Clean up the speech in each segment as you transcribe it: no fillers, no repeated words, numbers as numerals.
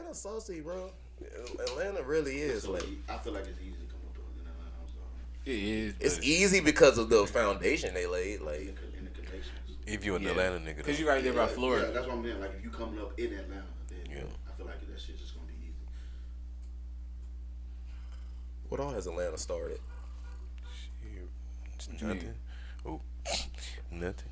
Atlanta's saucy, bro. Atlanta really is like. I feel like it's easy to come up with in Atlanta. So. It is. It's easy because of the foundation they laid. Like In the connections. If you an Atlanta nigga, Because you right there by Florida. Yeah, that's what I'm saying. Like if you coming up in Atlanta, then Yeah. I feel like that shit's just gonna be easy. what all has Atlanta started? nothing. Oh, nothing.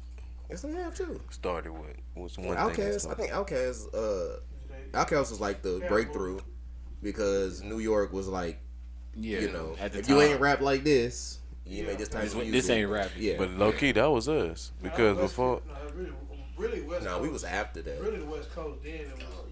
Yes, they have too. Started with what's the one thing? Outkast. I think Outkast was like the breakthrough because New York was like, Yeah. you know, At the if time. you ain't rap like this, you made this type of music. This ain't rap. Yeah, But low key, that was us because before. Really West no, Coast. we was after that. Really the West Coast. Then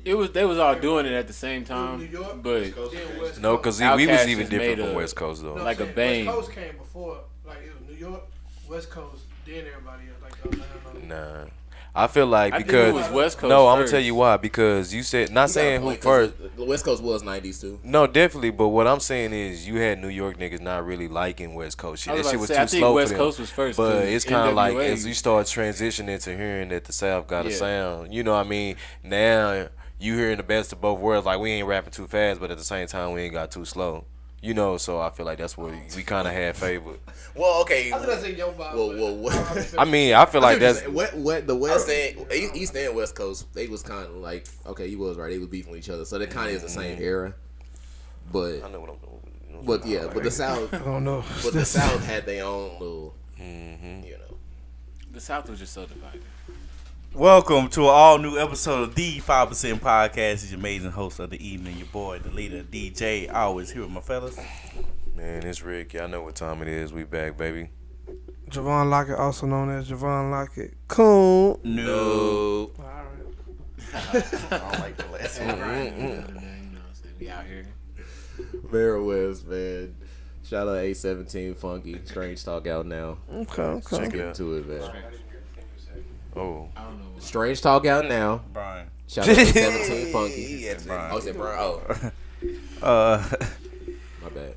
They was all doing it at the same time, New York, but then West No, Coast. because we was Outkast even just different made from a- West Coast though. No, like I'm a saying bang. West Coast came before. Like it was New York, West Coast, then everybody else. Like Atlanta. Nah, I feel like I think because it was West Coast no, I'm gonna first. tell you why. Because you said not saying who first. The West Coast was '90s too. No, definitely. But what I'm saying is, you had New York niggas not really liking West Coast shit. I was That shit about was to say, too I think slow West for them. Coast was first, But 'cause it's kind of like NWA as you start transitioning to hearing that the South got a Yeah. sound. You know what I mean? Now you hearing the best of both worlds. Like we ain't rapping too fast, but at the same time we ain't got too slow. You know, so I feel like that's what we kind of had favored. Well, okay. I think that's a young vibe. Well, I mean, I feel like that's what the West and East and West Coast, they was kind of like, okay, you was right, they was beefing with each other, so that kind of is the same era. But I know what I'm doing. You know, but yeah, but the South, I don't know. but the South had their own little, Mm-hmm. you know. The South was just so divided. Welcome to an all new episode of the 5% Podcast. It's your amazing host of the evening, your boy, the leader, DJ. Always here with my fellas. Man, it's Rick. Y'all know what time it is. We back, baby. JOHVAN Lockett, also known as JOHVAN Lockett. Cool. No. All right. I don't like the last one. You know what I'm saying? We out here. Vera West, man. Shout out A17 Funky. Strange Talk out now. Okay. Check Get it out. into it, man. Oh, I don't know. Strange Talk out now. Brian. Shout out A17 Funky. Brian. Oh, is it Brian? Oh, Uh, my bad.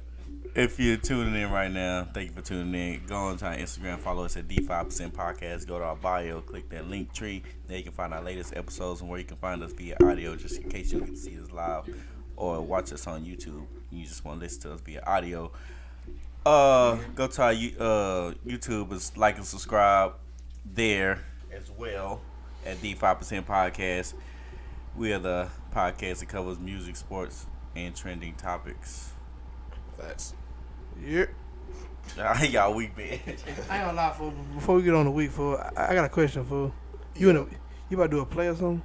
if you're tuning in right now, thank you for tuning in. Go on to our Instagram, follow us at D5% Podcast. Go to our bio, click that link tree. There you can find our latest episodes and where you can find us via audio, just in case you don't get to see us live or watch us on YouTube. You just want to listen to us via audio. Go to our YouTube, like and subscribe there as well at D5% Podcast. We are the podcast that covers music, sports, and trending topics. Facts. Yeah. Y'all weak, man. I ain't gonna lie, fool. Before we get on the week, fool, I got a question, fool. You about to do a play or something?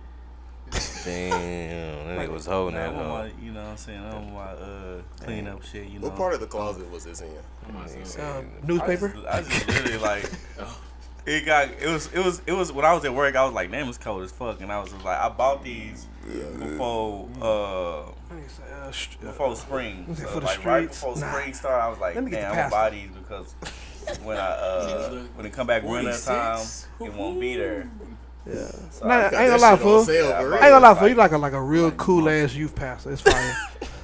damn. That nigga was holding that I'm on hoe. my, you know what I'm saying? I'm on my clean up shit, you know. What part of the closet was this in? Newspaper? I just literally like it was when I was at work. I was like, damn, it's cold as fuck, and I was just like, I bought these before spring. Was it So for the like right streets? before Nah. spring started, I was like, Let me get damn, the I'm gonna buy pasta. these because when it come back winter time, it won't be there. Yeah. So Nah, I I ain't got gonna that lie, shit on fool. sale, Yeah, bro. I ain't gonna lie, fool. You like a real cool ass youth pastor. It's fire.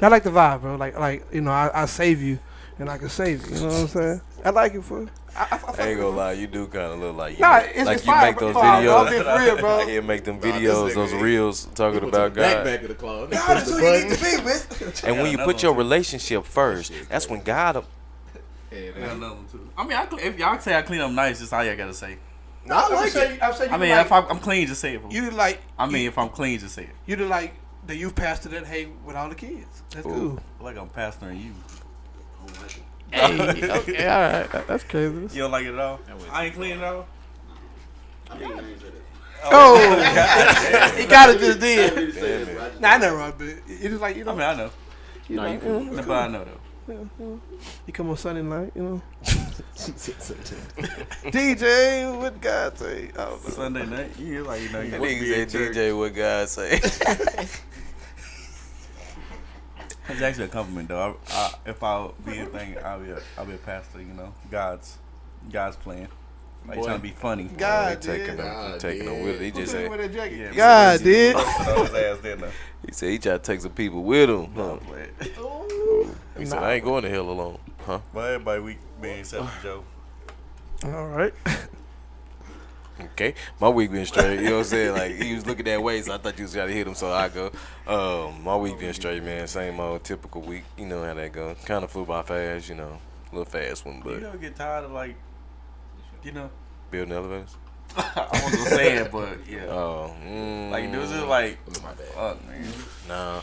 I like the vibe, bro. Like you know, I save you, and I can save you. You know what I'm saying? I like it, fool. I I ain't gonna lie, you do kind of look like you. Nah, make, it's like it's you fire, make bro. those I'll videos. be for real, bro. I hear make them Nah, this videos, nigga those ain't- reels talking Put about the God. backpack of the closet. That's who you need to be with. And when you another put your one, too. relationship first, that's when God. I got another one too. I mean, if y'all say I clean up nice, just all y'all gotta say. No, I like it. I'm saying I mean, if I'm clean, just say it. you like I mean, if I'm clean, just say it. you the like the youth pastor that hang with all the kids. That's cool. Like I'm pastoring you. Hey, okay, all right, that's crazy. You don't like it at all? I ain't clean at all. Oh, he got it just did. Damn it. Nah, I know, right, but you just like you know. I mean, I know. You like, you know, But I know though. you come on Sunday night, you know. DJ, what God say? I don't know. Sunday night, you hear like you know you That supposed to nigga be in said church. DJ, what God say? That's actually a compliment though. If I'll be anything, I'll be a pastor. You know, God's plan. Like trying to be funny. God taking did. them with it. He just said, With that jacket. Yeah, God did. Those ass didn't I? he said he tried to take some people with him. Huh? Ooh. He said, I ain't going to hell alone. Huh? But everybody weak being except for Joe. All right. Okay, my week been straight. You know what I'm saying? Like he was looking that way, so I thought you was trying to hit him. So I go. My week been straight, man. Same old typical week. You know how that go. Kind of flew by fast. You know, a little fast one, You but ever get tired of like, you know? building elevators. I wasn't gonna say it, but yeah. Like it was just like, My bad. fuck, man. Nah.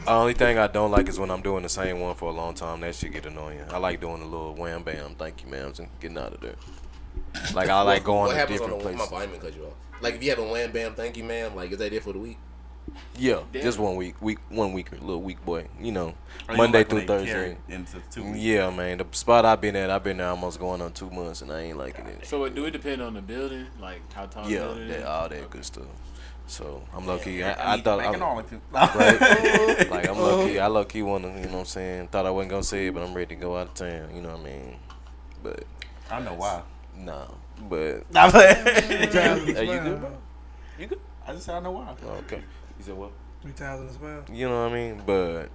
The only thing I don't like is when I'm doing the same one for a long time. That shit get annoying. I like doing a little wham bam, thank you, ma'am, and getting out of there. Like I like going What to happens on different the? My places. fault, I didn't mean cut you off. Like if you have a wham bam, thank you, ma'am. Like is that it for the week? Yeah, Damn. just 1 week. One week, little week boy. You know, Or you Monday like through when they Thursday. carry into 2 weeks. Yeah, man. The spot I've been there almost going on 2 months, and I ain't liking it. So do it depend on the building, like how tall the Yeah, building is? all that good stuff. So I'm low key. I I thought making I, all of it. right? Like I'm low key. I low key wanna, you know what I'm saying? Thought I wasn't gonna say it, but I'm ready to go out of town. You know what I mean? But I know why. nah. But Nah, but- hey, you good, bro? You good? I just said I know why. Oh, okay. You said what? 3,000 as well. You know what I mean? But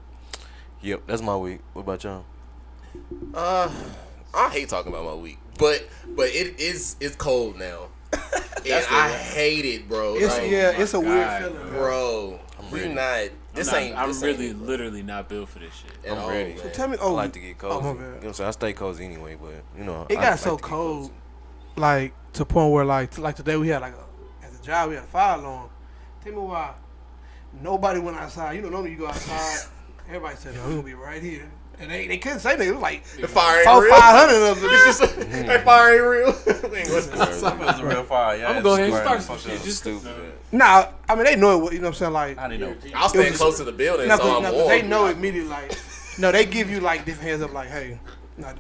yep, that's my week. What about y'all? I hate talking about my week, but it's cold now, and I hate it, bro. It's Like, it's a weird God, feeling, bro. bro. We ready. not. This ain't. I'm this really ain't, literally not built for this shit. at I'm all, ready. man. So tell me, I like to get cozy. my You bad. know what I'm saying? I stay cozy anyway, but you know, It I got like so to get cold, cozy. like to the point where like today we had like at the job we had a fire alarm. Tell me why nobody went outside. You know, normally you go outside. Everybody said, "No, we're gonna be right here," and they couldn't say that. It was like The fire ain't 400, real. 500 of them. It's just that fire ain't real. Man, what's It was a real fire. Yeah, I'm gonna go ahead and it's start some fucked shit. up. Just Stupid. Nah, I mean they know it. You know what I'm saying? Like, How do you know? I'll stand It was- close to the building, no, so I'm warm. they know immediately. Like, no, they give you like different heads up. Like, hey,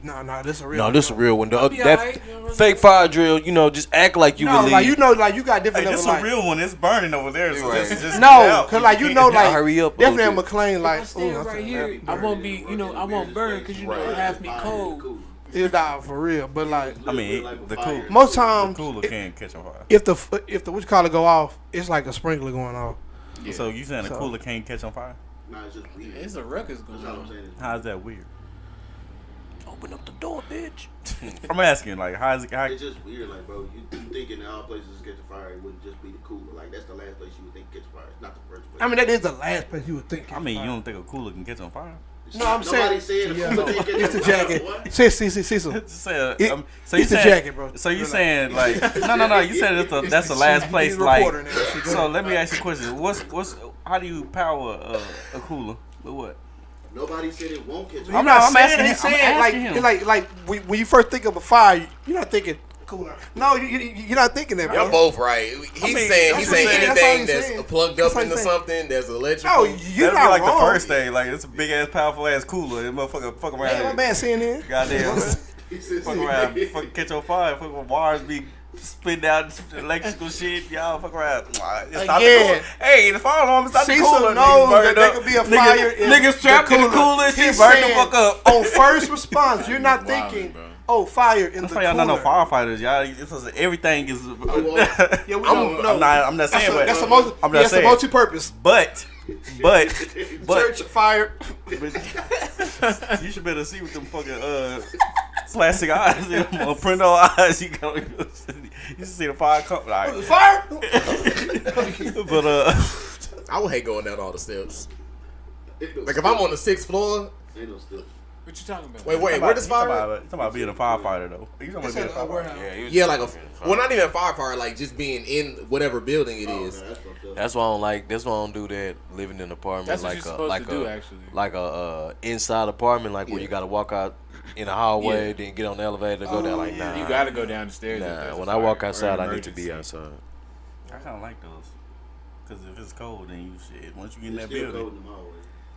nah, this a real. No, this is a real one. be That alright, you know what I'm fake fire drill, you know, just act like you No, believe. like you know, like you got Hey, different this levels. a Like, real one. It's burning over there. So Right. just no, get out. cause like you know, like hurry up a definitely little at bit. McLean, like, I stand right here. I won't be, you know, I won't burn because you know it has me cold. it died for real. But like I mean, the cool, most the times, cooler can't catch on fire. if the what you call it go off, it's like a sprinkler going off. Yeah. So you saying the So- cooler can't catch on fire? Nah, it's just weird. It's a ruckus That's going all I'm on. saying. How's that weird? Open up the door, bitch. I'm asking, like, how is it? How, It's just weird, like, bro. You thinking all places catch a fire, it wouldn't just be the cooler. Like, that's the last place you would think catch a fire. It's not the first place. I mean, that is the last place you would think. I mean, you don't think a cooler can catch on fire? No, I'm Nobody saying- said Yeah, a cooler no. can't catch It's the a fire. jacket. What? See. Just say, It- so you it's the saying, jacket, bro. So you Relax. saying like no? You said that's the last place. He's a Like, reporter now. She good. so let me ask you a question. What's how do you power a cooler? With what? Nobody said it won't catch a I'm fire. not I'm saying asking it. him. He's saying I'm like, asking him. like when you first think of a fire, you're not thinking cooler. No, you're not thinking that, bro. Y'all both right. He's mean, saying that's he's what I'm saying saying. That's all anything he's that's saying. plugged That's up what into he's saying. something that's electrical. No, you're That'd not be like wrong. the first thing. Like it's a big ass, powerful ass cooler. That motherfucker fuck around. Hey, my man saying here. Goddamn. He said, Fuck around. Fucking catch on fire. Fucking wires be spitting out electrical shit. Y'all fuck around. It's not the Again. cooler. Hey, the fire alarm is not the Cecil cooler. knows Niggas burned that there up. could be a fire in Niggas trapped in the cooler. and shit He's burned the saying, fuck up. On first response, you're not Wildin', thinking, bro. oh, fire in That's the why y'all cooler. not no firefighters, y'all. It's just, everything is. Yeah, we don't know. I'm not saying, but That's the most. I'm not That's the saying. multi-purpose. But Church fire. you should better see with them fucking plastic eyes, them print on eyes. You should see the fire come. Like, Fire. but I would hate going down all the steps. Like if I'm on the 6th floor. Ain't no stuff. What you talking about? Wait, where does fire? You talking about being a firefighter though? You talking about being a firefighter? Yeah, he was Yeah, like a fucking well, not even a firefighter. Like just being in whatever building it Oh, is. man, that's fucked up. That's why I don't like. That's why I don't do that. Living in an apartment That's what like you're a supposed like to do, a actually. like a inside apartment, like where Yeah. you gotta walk out in a hallway, Yeah. then get on the elevator, go down. Like nah, You gotta go down the stairs. if nah. there's a When I fire walk or outside, an I need to be emergency. outside. I kind of like those, cause if it's cold, then you shit. Once you get in It's that still building. cold in the hallway.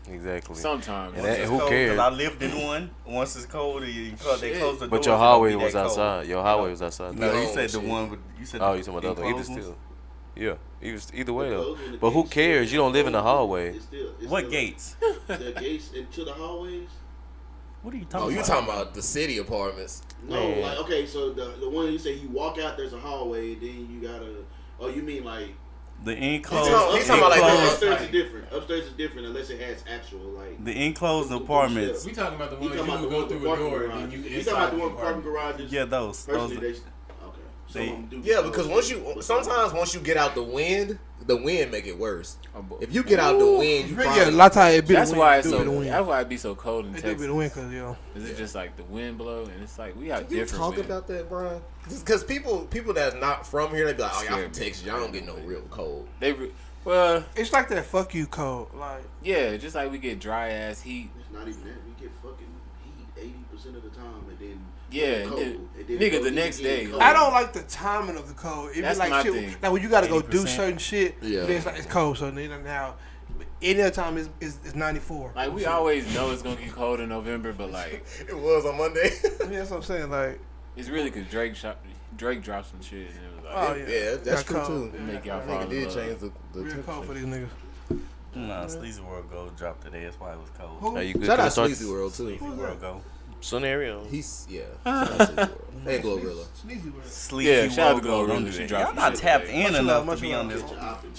Exactly. Sometimes. And that- It's who cold, cares? 'cause I lived in one. Once it's cold, they close the doors. But your it don't hallway be was that cold. outside. Your hallway was outside. No, you Oh, said the shit. one with you said. Oh, you talking about the other one? Either enclosed ones? still. Yeah, either way The though. closed one, the But who gates cares? still- You don't live in the hallway. It's What still- gates? The gates into the hallways? What are you Oh, talking you about? talking about the city apartments? No, Man. like okay, so the one you say you walk out, there's a hallway, then you gotta. Oh, you mean like? The enclosed. He's talking about like enclosed- upstairs is different. Upstairs is different unless it has actual like. the enclosed apartments. We talking about the You ones talking you about the would go one with through the a parking door garage? and you You talking inside about the the one with parking apartment. garages? Yeah, those. Personally, Those. they. Okay. Yeah, because once you get out the wind make it worse. If you get out the wind, you probably, a lot of times it be That's the why wind. it's It do so. be the wind. That's why it be so cold in It do Texas. be the wind, cause Is it just like the wind blow, and it's like we out you different. talk wind. about that, Brian? Because people that's not from here, they be like, oh, y'all Scared from me. Texas, y'all don't get no real cold. Well, it's like that. Fuck you, cold. Like yeah, just like we get dry ass heat. It's not even that. We get fucking heat 80% of the time, and then Yeah, cold, and and then nigga, it the goes next again, day. cold. I don't like the timing of the cold. It be That's like my shit. thing. Like when you gotta go do 80%. certain shit. Yeah. Then it's cold. So then now, any other time it's 94. Like we always know it's gonna get cold in November, but like It was on Monday. Yeah, that's what I'm saying. Like, it's really because Drake dropped some shit and it was like oh yeah, Yeah, that's Got true cold. too. it make y'all I fall think it in did love. change the Real cold for temperature. these niggas. Nah, Sleazy World Go dropped today. That's why it was cold. Who? Are you good? Shout to out start Sleazy World too. Sleazy World Go. scenario? He's Shout out Sleazy World. And Glorilla. Sneezy World. Sleazy Yeah, shout out World to Go. Glorilla. Don't do She that. dropped Y'all not some tapped shit in today. enough Much to be love, on this.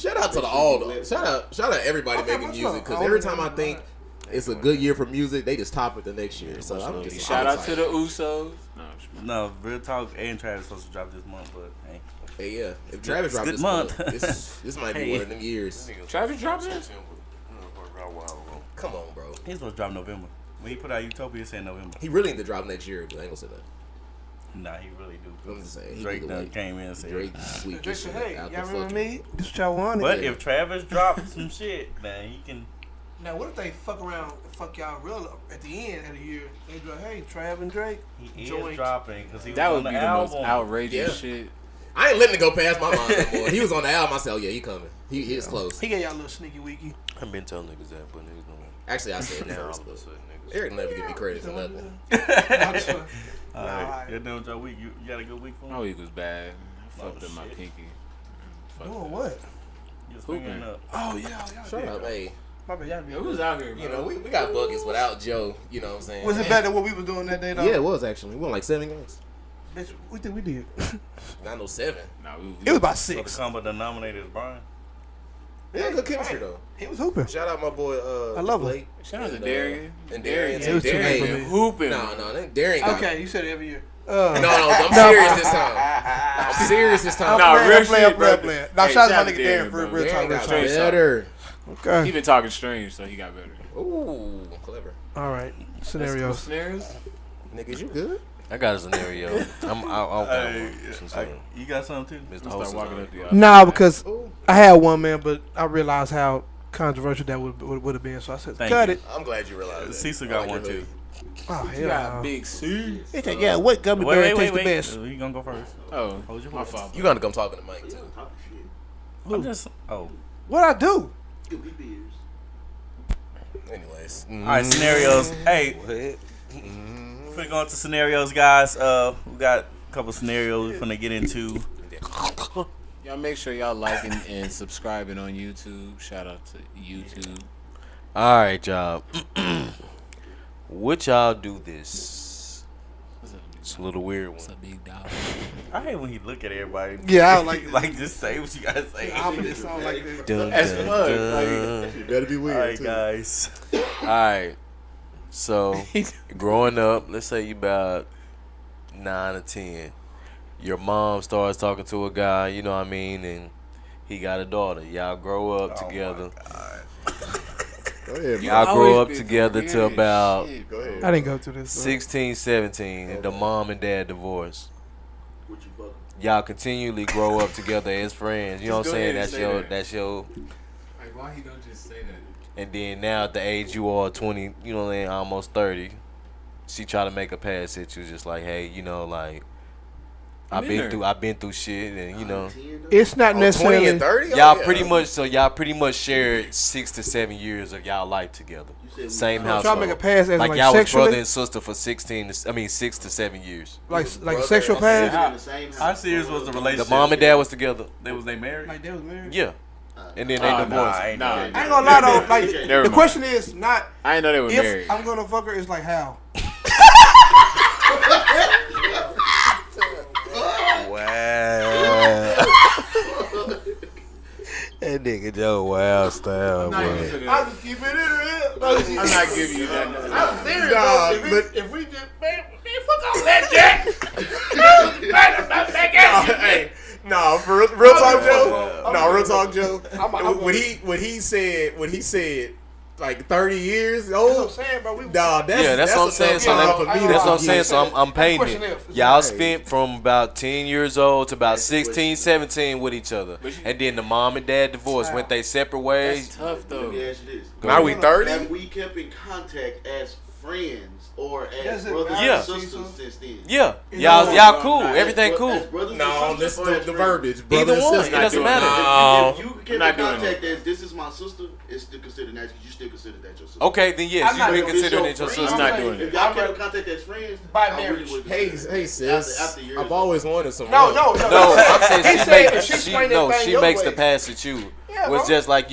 Shout out to shout out everybody making music because every time I think it's a good year for music, they just top it the next year. So I'm just Shout I'm out to the excited. Usos. No, real talk. A and Travis supposed to drop this month, but hey. Hey, yeah, if Travis dropped Good this month. this might be Hey. one of them years. Travis dropped it? Come on, bro. He's supposed to drop November. When he put out Utopia, he said November. He really need to drop next year, but I ain't gonna say that. Nah, he really do. I'm just saying. He Drake need to done wait. came in and said. Drake sweet Drake this said, shit "Hey, out y'all the remember fucking. me? This what y'all wanted." But if Travis dropped some shit, then he can. Now, what if they fuck around and fuck y'all real up at the end of the year? They go, "Hey, Trav and Drake, He is joint." dropping because he That was would on be the the most album. outrageous Yeah. shit. I ain't letting it go past my mind no more. He was on the album. I said, oh, yeah, he coming. He is close. He gave y'all a little sneaky weeky. I've been telling niggas that, but niggas don't. Actually, I said it first. But Eric never give me credit for nothing. All right, you're doing your week. You got a good week for him? My week was bad. I fucked up my shit. pinky. Fucked Doing up. what? You're Hooping. swinging up. Oh yeah, y'all Shut did. up, hey. My bad, y'all It did. was out here, You bro. know, we got buckets without Joe. You know what I'm saying? Was it better than what we was doing that day though? Yeah, it was actually. We won like 7 games. Bitch, we think we did. Not no 7. Nah, It was about So the 6. common denominator is Brian. Yeah, good chemistry though. He was hooping. Shout out my boy. I love him. Blake. Shout out to And, Darian. And Darian. Yeah, it was too Darian. late for me. Hooping. No, Darian. Got Okay, you said it every year. No, I'm serious this time. I'm serious this time. Nah, real shit, bro. player. Now Hey, shout out shout to out my nigga to Darren for Darren, real bro. talk, Darian real got talk. better. He Okay. been talking strange, so he got better. Ooh, clever. All right. Scenarios. Scenarios? Niggas, you good? I got a scenario. I'll Hey, got one. you got something too? Mr. Start Host walking up the Nah, because Ooh. I had one man, but I realized how controversial that would have been, so I said, Thank cut you. it. I'm glad you realized that. Cecil I got like one your too. hoodie. Oh, You hell got no. big C. He said, yeah, what gummy bear tastes the best? You gonna go first? Oh, Hold your my horse. fault. You gotta come talk to the mic too. Talk shit. I'm just. Oh. What I do? Good beers. Anyways. All right, scenarios. Hey, Mm-hmm. we're going to scenarios, guys. We got a couple scenarios we're finna get into. Y'all make sure y'all liking and subscribing on YouTube. Shout out to YouTube. All right, y'all. Would y'all do this? What's up, It's a little weird What's one. up, big dog? I hate when he look at everybody. Yeah, I don't like like just say what you gotta say. Ominous sound like that. Dun, As dun, fuck, dun. You better be All weird right, too. guys. All right. So, growing up, let's say you about 9 or 10, your mom starts talking to a guy, you know what I mean, and he got a daughter. Y'all grow up together. Go ahead, Y'all man. grow Always up been together weird to as about shit, Go ahead. I didn't go through this. 16, 17, and the mom and dad divorce. What you fucking? Y'all continually grow up together as friends. You know what I'm Just go saying? ahead and That's say your, that. that's your. Like, why he don't just say that? And then now at the age you are 20, you know what I mean, almost 30, she try to make a pass at you, just like, hey, you know, like, I've been through shit, and you know, It's not 20 necessarily. and 30? y'all pretty much shared 6 to 7 years of y'all life together, same Try to household. make a pass as Like like y'all was sexually, brother and sister for 6 to 7 years. like brother sexual and pass. In the same How house. serious was the The relationship? mom and dad was together. They married? Like they was married. Yeah, and then they Nah, divorced. I ain't Nah, know. I ain't gonna lie though. Like Never the mind. question is not I didn't know they were if married. I'm gonna fuck her. It's like how. Wow. That nigga Joe Wild style, I'm boy. just keep it in real. I'm not giving you that. I'm serious. Nah, If we just man, fuck all that, Jack. Hey, real talk, Joe. No, real talk, Joe. I'm When he said like 30 years That's what I'm old. saying, bro. That's what I'm saying. So that's what I'm saying. So I'm painting it. Y'all Right. spent from about 10 years old to about 16, 17 with each other, and then the mom and dad divorced, went their separate ways. That's tough though. Let me ask you this. Now we 30. Have we kept in contact as friends or as Doesn't brothers matter, and sisters since then? Yeah, y'all cool. As Everything as cool. brothers and No, sisters listen or to as the friends? verbiage. Brother Either and one. sister. It doesn't matter. No. If you kept I'm in not doing contact as this is my sister, it's still considered that because you still consider that your sister. Okay, then yes, I'm not you been doing considering this, it your your sister. friend. not doing it. If y'all kept in contact as friends, By I really marriage. would Hey, consider hey, that. sis. After years I've ago. always wanted some. No, love. No, I'm saying He she said makes if she swing that thing she your makes way. the pass at you. Yeah, Was bro. just like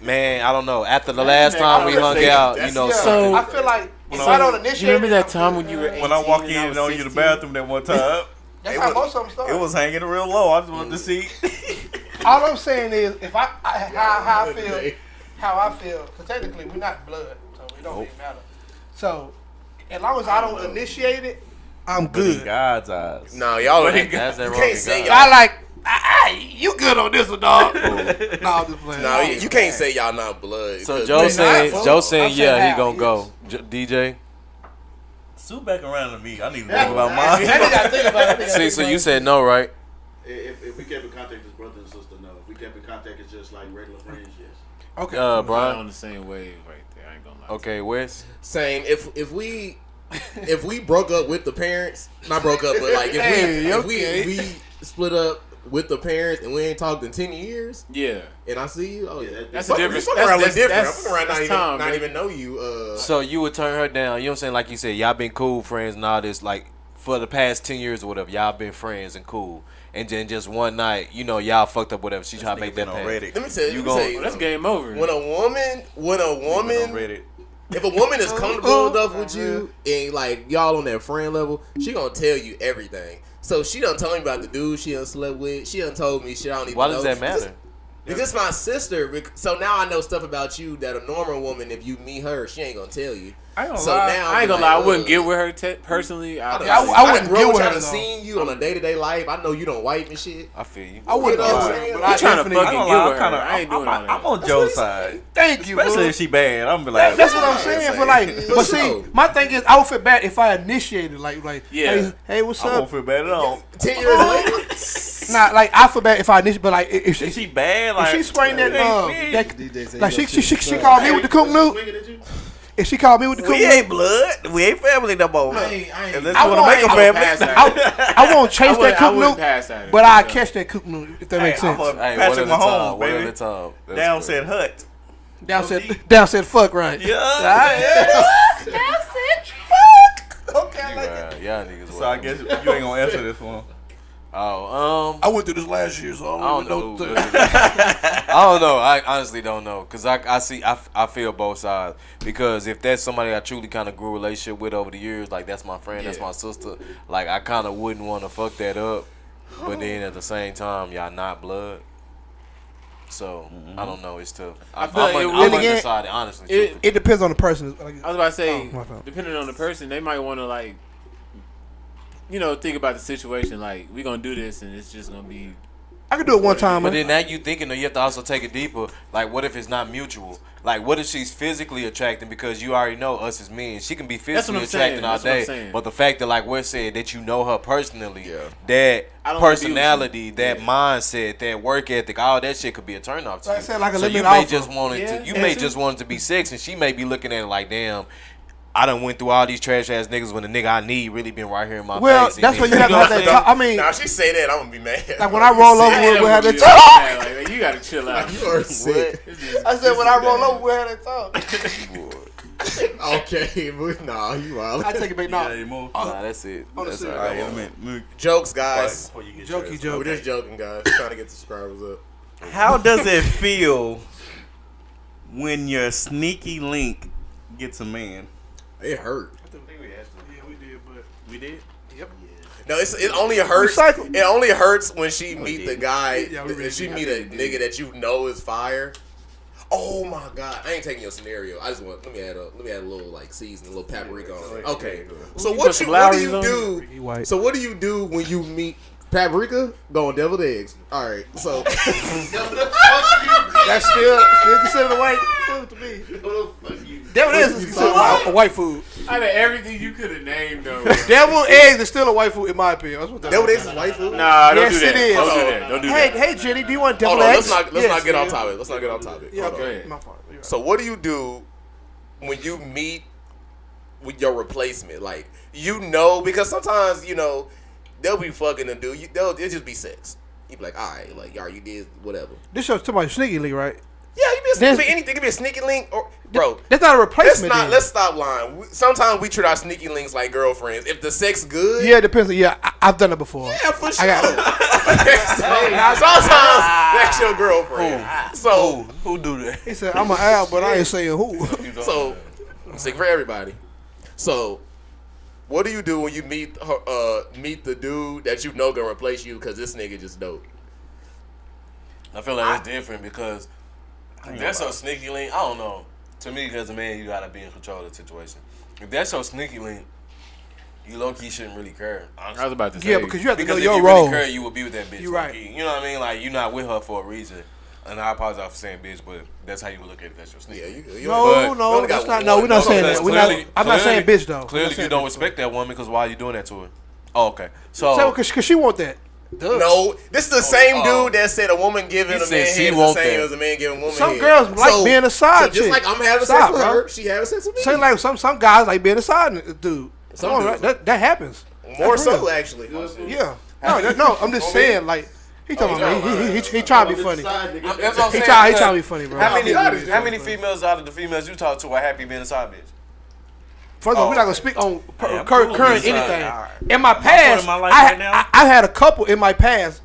man, I don't know. After the last time we hung out, Yeah, So- I feel like if I don't initiate, You remember that I'm time good. when you were 18 When I walk and in I and was on you the 16? bathroom that one time, That's how most of them start. it was hanging real low. I just wanted to see. All I'm saying is, if how I feel, because technically we're not blood, so it don't even matter. So, as long as I don't initiate it, I'm But in good. God's eyes. No, y'all ain't. That's that You wrong can't with say God. y'all. I like, you good on this one, dog? No, I'm just playing. No, you can't say y'all not blood. So 'cause Joe we saying, not. Joe saying, I'm saying yeah, he how, gonna yes. go. DJ. Sue back around to me. I need to think about That nigga mine. gotta think about it. See, so you said no, right? If we kept in contact as brother and sister, no. If we kept in contact as just like regular friends, yes. Okay. We're Brian. on the same wave right there. I ain't gonna lie. Okay, Wes. Same. If we broke up with the parents, not broke up, but like if we split up with the parents and we ain't talked in 10 years, Yeah. and I see you, That's fuck, a different. fuck around look That's different. that's, I'm fucking around that's not time, even baby. know you. So you would turn her down. You know what I'm saying? Like you said, y'all been cool friends and all this. Like for the past 10 years or whatever, y'all been friends and cool. And then just one night, y'all fucked up whatever. She tried to make that pass. Let me tell you, gon- That's game over. when a woman, Reddit. if a woman is comfortable enough with you and like y'all on that friend level, she gonna tell you everything. So she done told me about the dude she done slept with. She done told me shit I don't even know. Why does that matter? Because my sister. So now I know stuff about you that a normal woman, if you meet her, she ain't gonna tell you. I ain't gonna So lie. now I ain't gonna like, lie. I wouldn't get with her personally. I wouldn't grow get with with her. her, To though. seen you on a day-to-day life. I know you don't wipe and shit. I feel you. I wouldn't You know go what I'm with saying? her, but I'm I trying to definitely. fucking I get ain't with gonna lie, her. I ain't doing all that. I'm on Joe's side. Thank you, Especially bro. if she bad. I'm be like, That's what I'm saying. For like, For but sure. see, my thing is, I would feel bad if I initiated, like, Yeah. hey, what's I won't up? feel bad at all. 10 years later. Nah, like I feel bad if I initiate, but like if Is she, she bad? if Like she spraying that, that DJ say like you she called me with the cook noodle. Swinging at you? If she called me with the cook We noodle, ain't blood. We ain't family no more. Unless I you want to make a won't- family. I won't chase that cook I wouldn't noodle, pass that. but I catch that cook noodle if that makes Hey, I'm sense. a Hey, Patrick one at a time. Mahomes, One at baby. a time. That's Down good. said hut. Down said fuck right. Yeah. Okay, I like it. Y'all niggas. So I guess you ain't gonna answer this one. Oh, I went through this last year, so I don't know. I don't know. I honestly don't know, cause I feel both sides. Because if that's somebody I truly kind of grew a relationship with over the years, like that's my friend, that's my sister. Like I kind of wouldn't want to fuck that up, but then at the same time, y'all not blood. So I don't know. It's tough. I feel like it I'm would- undecided, honestly. It depends on the person. Like, I was about to say, Oh, my fault. depending on the person, they might want to like, think about the situation. Like, we gonna do this, and it's just gonna be. I could do it one time, But man. then now you thinking, though, you have to also take it deeper. Like, what if it's not mutual? Like, what if she's physically attracting? Because you already know us as men. She can be That's what physically I'm saying. attracting all That's what I'm day. saying. But the fact that, like we're saying, that you know her personally, Yeah. that I don't wanna be with personality, that mindset, that work ethic, all that shit could be a turn off to Like I you. said, like a so you limit may alpha. just want it Yeah. to. You Yeah, may too. just want it to be sex, and she may be looking at it like, damn. I done went through all these trash ass niggas when the nigga I need really been right here in my Well, face. that's And when then- you have to know have what I'm that saying? talk. I mean, Now if she say that, I'm gonna be mad. like when I roll over, we'll have that talk. Like, you gotta chill out. You are sick. I said when I roll over, we'll have that talk. Okay, but nah, you wild. I take it back Yeah, now. you move. Nah, that's it. On the That's serious. all All right. right, let me Jokes, guys. before you get Jokey yours. joke. We're just joking, guys. Trying to get the subscribers up. How does it feel when your sneaky link gets a man? It hurt. Yeah, we did, but We did. yep. No, it only hurts. Recycle. It only hurts when she meet the guy. Yeah, we really she did. meet a nigga that you know is fire. Oh my god! I ain't taking your scenario. I just want let me add a little like season, a little paprika on it. Okay. So You what put you some what do Lowry's you on do? He white. So what do you do when you meet Paprika going deviled eggs. All right, so That's still considered a white food to me. Devil eggs is considered a white food. Out of everything you could have named, though. Devil eggs is still a white food in my opinion. That's what that deviled is. eggs is white food. Nah, don't Yes, do that. it is. Don't do that. Don't do that. Hey, Jenny, do you want Hold devil on, eggs? let's Yes, not get off yeah. topic. Let's not get off topic. Yeah, Hold on. okay. My fault. You're right. So what do you do when you meet with your replacement? Like, because sometimes, they'll be fucking a dude. It'll just be sex. You be like, all right, like, y'all, you did whatever. This show's talking about sneaky link, right? Yeah, it could be anything. It could be a sneaky link, or bro. That's not a replacement. Let's stop lying. Sometimes we treat our sneaky links like girlfriends. If the sex good, Yeah, it depends. Yeah, I've done it before. yeah, for sure. I got Sometimes that's your girlfriend. So Who do that? He said, I'm an out, but I ain't saying who. So I'm sick for everybody. So what do you do when you meet the dude that you know gonna replace you because this nigga just dope? I feel like it's different because if that's your sneaky link, I don't know. To me, as a man, you gotta be in control of the situation. If that's your sneaky link, you low key shouldn't really care. Honestly. I was about to say. Yeah, because you have to know Because if your you role. really care, you would be with that bitch. You low right. key. You know what I mean? Like, you're not with her for a reason. And I apologize for saying bitch, but that's how you would look at it. That's your sneaky. Yeah, link. you No, only no, got that's not. one. No, we're not saying because that. We're not. clearly- I'm not saying clearly- bitch though. Clearly, you don't respect that woman because why are you doing that to her? Oh, okay. So, Because she want that. Duh. No, this is the same dude that said a woman giving He a said man she head is the want same that. as a man giving a woman Some head. girls like being a side just chick. like I'm having Stop, sex with bro. her, she having sex with me. Say like some guys like being a side dude. Some Come on, dudes. right? That happens. More That's so, real. actually. Yeah. No, I'm just saying like he talking about me. He trying to be funny. that's what I'm He saying. trying to be funny, bro. How many females out of the females you talk to are happy being a side bitch? First of all, we're not gonna speak on I'm current cool with anything. this. Alright. In my past, in my life right now. I had a couple in my past.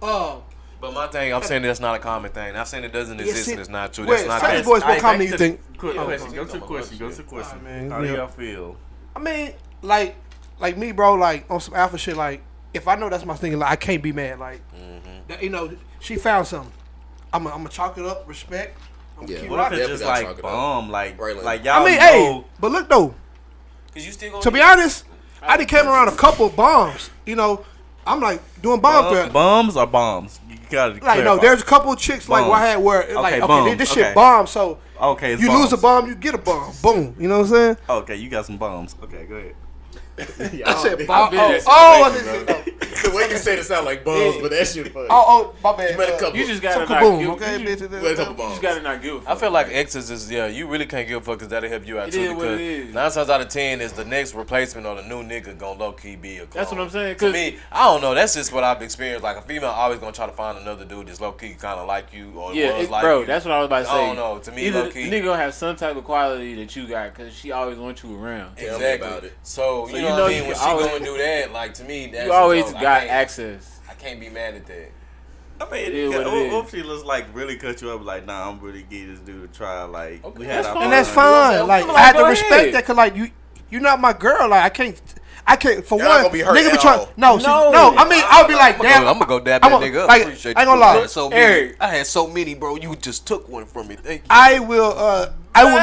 But my thing, I'm saying that's not a common thing. I'm saying it doesn't exist and it's not true. Wait, That's not certain true. boys more Alright, common back than you to think. Question. Go to question. Alright, man, How do yeah. y'all feel? I mean, like me, bro. Like on some alpha shit. Like if I know that's my thing, like I can't be mad. Like that, she found something. I'm gonna chalk it up. Respect. I'm Yeah. keep What if rocking. it's Definitely just gotta chalk like it up. bum, like Right, y'all I mean, know? hey, but look though. Cause you still gonna To be honest, I done came around a couple bombs. I'm like doing bomb threat. Bums or bombs? You gotta Like clarify. no, there's a couple chicks like where I had where like okay, bombs, this okay. shit bomb. So Okay, it's you lose a bums. bomb, you get a bomb. Boom. You know what I'm saying? Okay, you got some bums. Okay, go ahead. I said bomb. been in that Oh, situation, The way you said it sound like bums, but that shit funny. my bad. You met a couple. You just Some gotta not kaboom, give. okay, You bitch. just, Met a couple you bums. just gotta not give a fuck. I feel like exes is you really can't give a fuck because that'll help you out It too. is what Because it is. 9 times out of 10 is the next replacement or the new nigga gonna low key be a clone. That's what I'm saying. To Cause me, I don't know. That's just what I've experienced. Like a female always gonna try to find another dude that's low key kind of like you or yeah, was like bro, you. that's what I was about to say. I don't know. To me, Either low key. the nigga gonna have some type of quality that you got because she always wants you around. Tell me Exactly. about it. So So you you know know what I you mean? When can she always- go and do that, like to me, that's You always just, got access. I can't be mad at that. I mean, It is what it is. if she looks like really cut you up, like, nah, I'm really getting this dude to try. Like, Okay, we that's had our fine. And that's fun. fine. Like Like, I had to go respect ahead. that, cause like you're not my girl. Like I can't. For You're not one, gonna be hurt nigga at be trying. all. No. I mean, I'll be like, damn. I'm gonna go dab I'm that a- nigga up. like, Appreciate I ain't you. gonna lie. I had so many. Eric. I had so many, bro. You just took one from me. Thank you. I will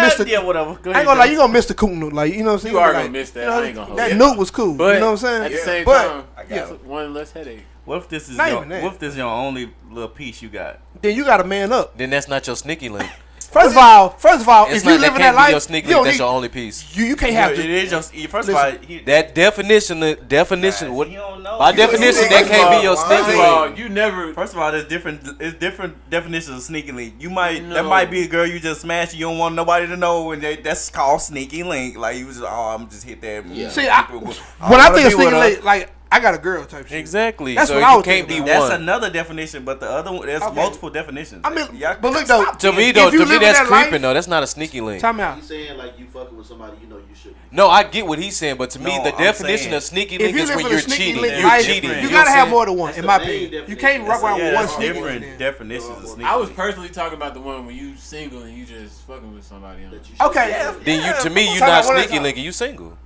miss the. Yeah, whatever. Go I ahead, ain't gonna lie, Joe. you gonna miss the coon nuke, like you know what I'm saying. You are like, gonna miss that. you know, I ain't gonna hold that it. nuke was cool. But you know what I'm at the saying? same But- time, yeah. one less headache. What if this is Not your, even that. what if this is your only little piece you got? Then you got to man up. Then that's not your sneaky link. First of all, It's if you not, live in that that can't be your life, sneaky you link. don't That's need, your only piece. you can't It have to. is just first of all, Listen, That definition. What? you don't know. By definition, that can't be your First sneaky of all, link. you never. First of all, there's different. It's different definitions of sneaky link. You might No. that might be a girl you just smashed. You don't want nobody to know, and that's called sneaky link. Like you was just, I'm just hit that. Yeah. See, when wanna I think of be with sneaking her. late, like I got a girl type shit. Exactly. That's so what I you was can't thinking be about. That's one. another definition, but the other one there's Okay. multiple definitions. I mean, Y'all- but look though, To me, if though, you to me live in that's that creeping life- though. That's not a sneaky link. time out. He's saying like you fucking with somebody you know you shouldn't. No, I get what he's saying, but to me, No, the I'm definition saying, of sneaky If link you is live when in you're a sneaky cheating. link You're life, cheating. you know gotta what I'm have saying? more than one. That's In the my main opinion, you definition. can't rock around with Yeah, one that's sneaky different link. definitions of sneaky I was link. personally talking about the one when you single and you just fucking with somebody else. That you shouldn't. Okay, Then you, to me, you're Time not out, one at a sneaky time. linking. You single.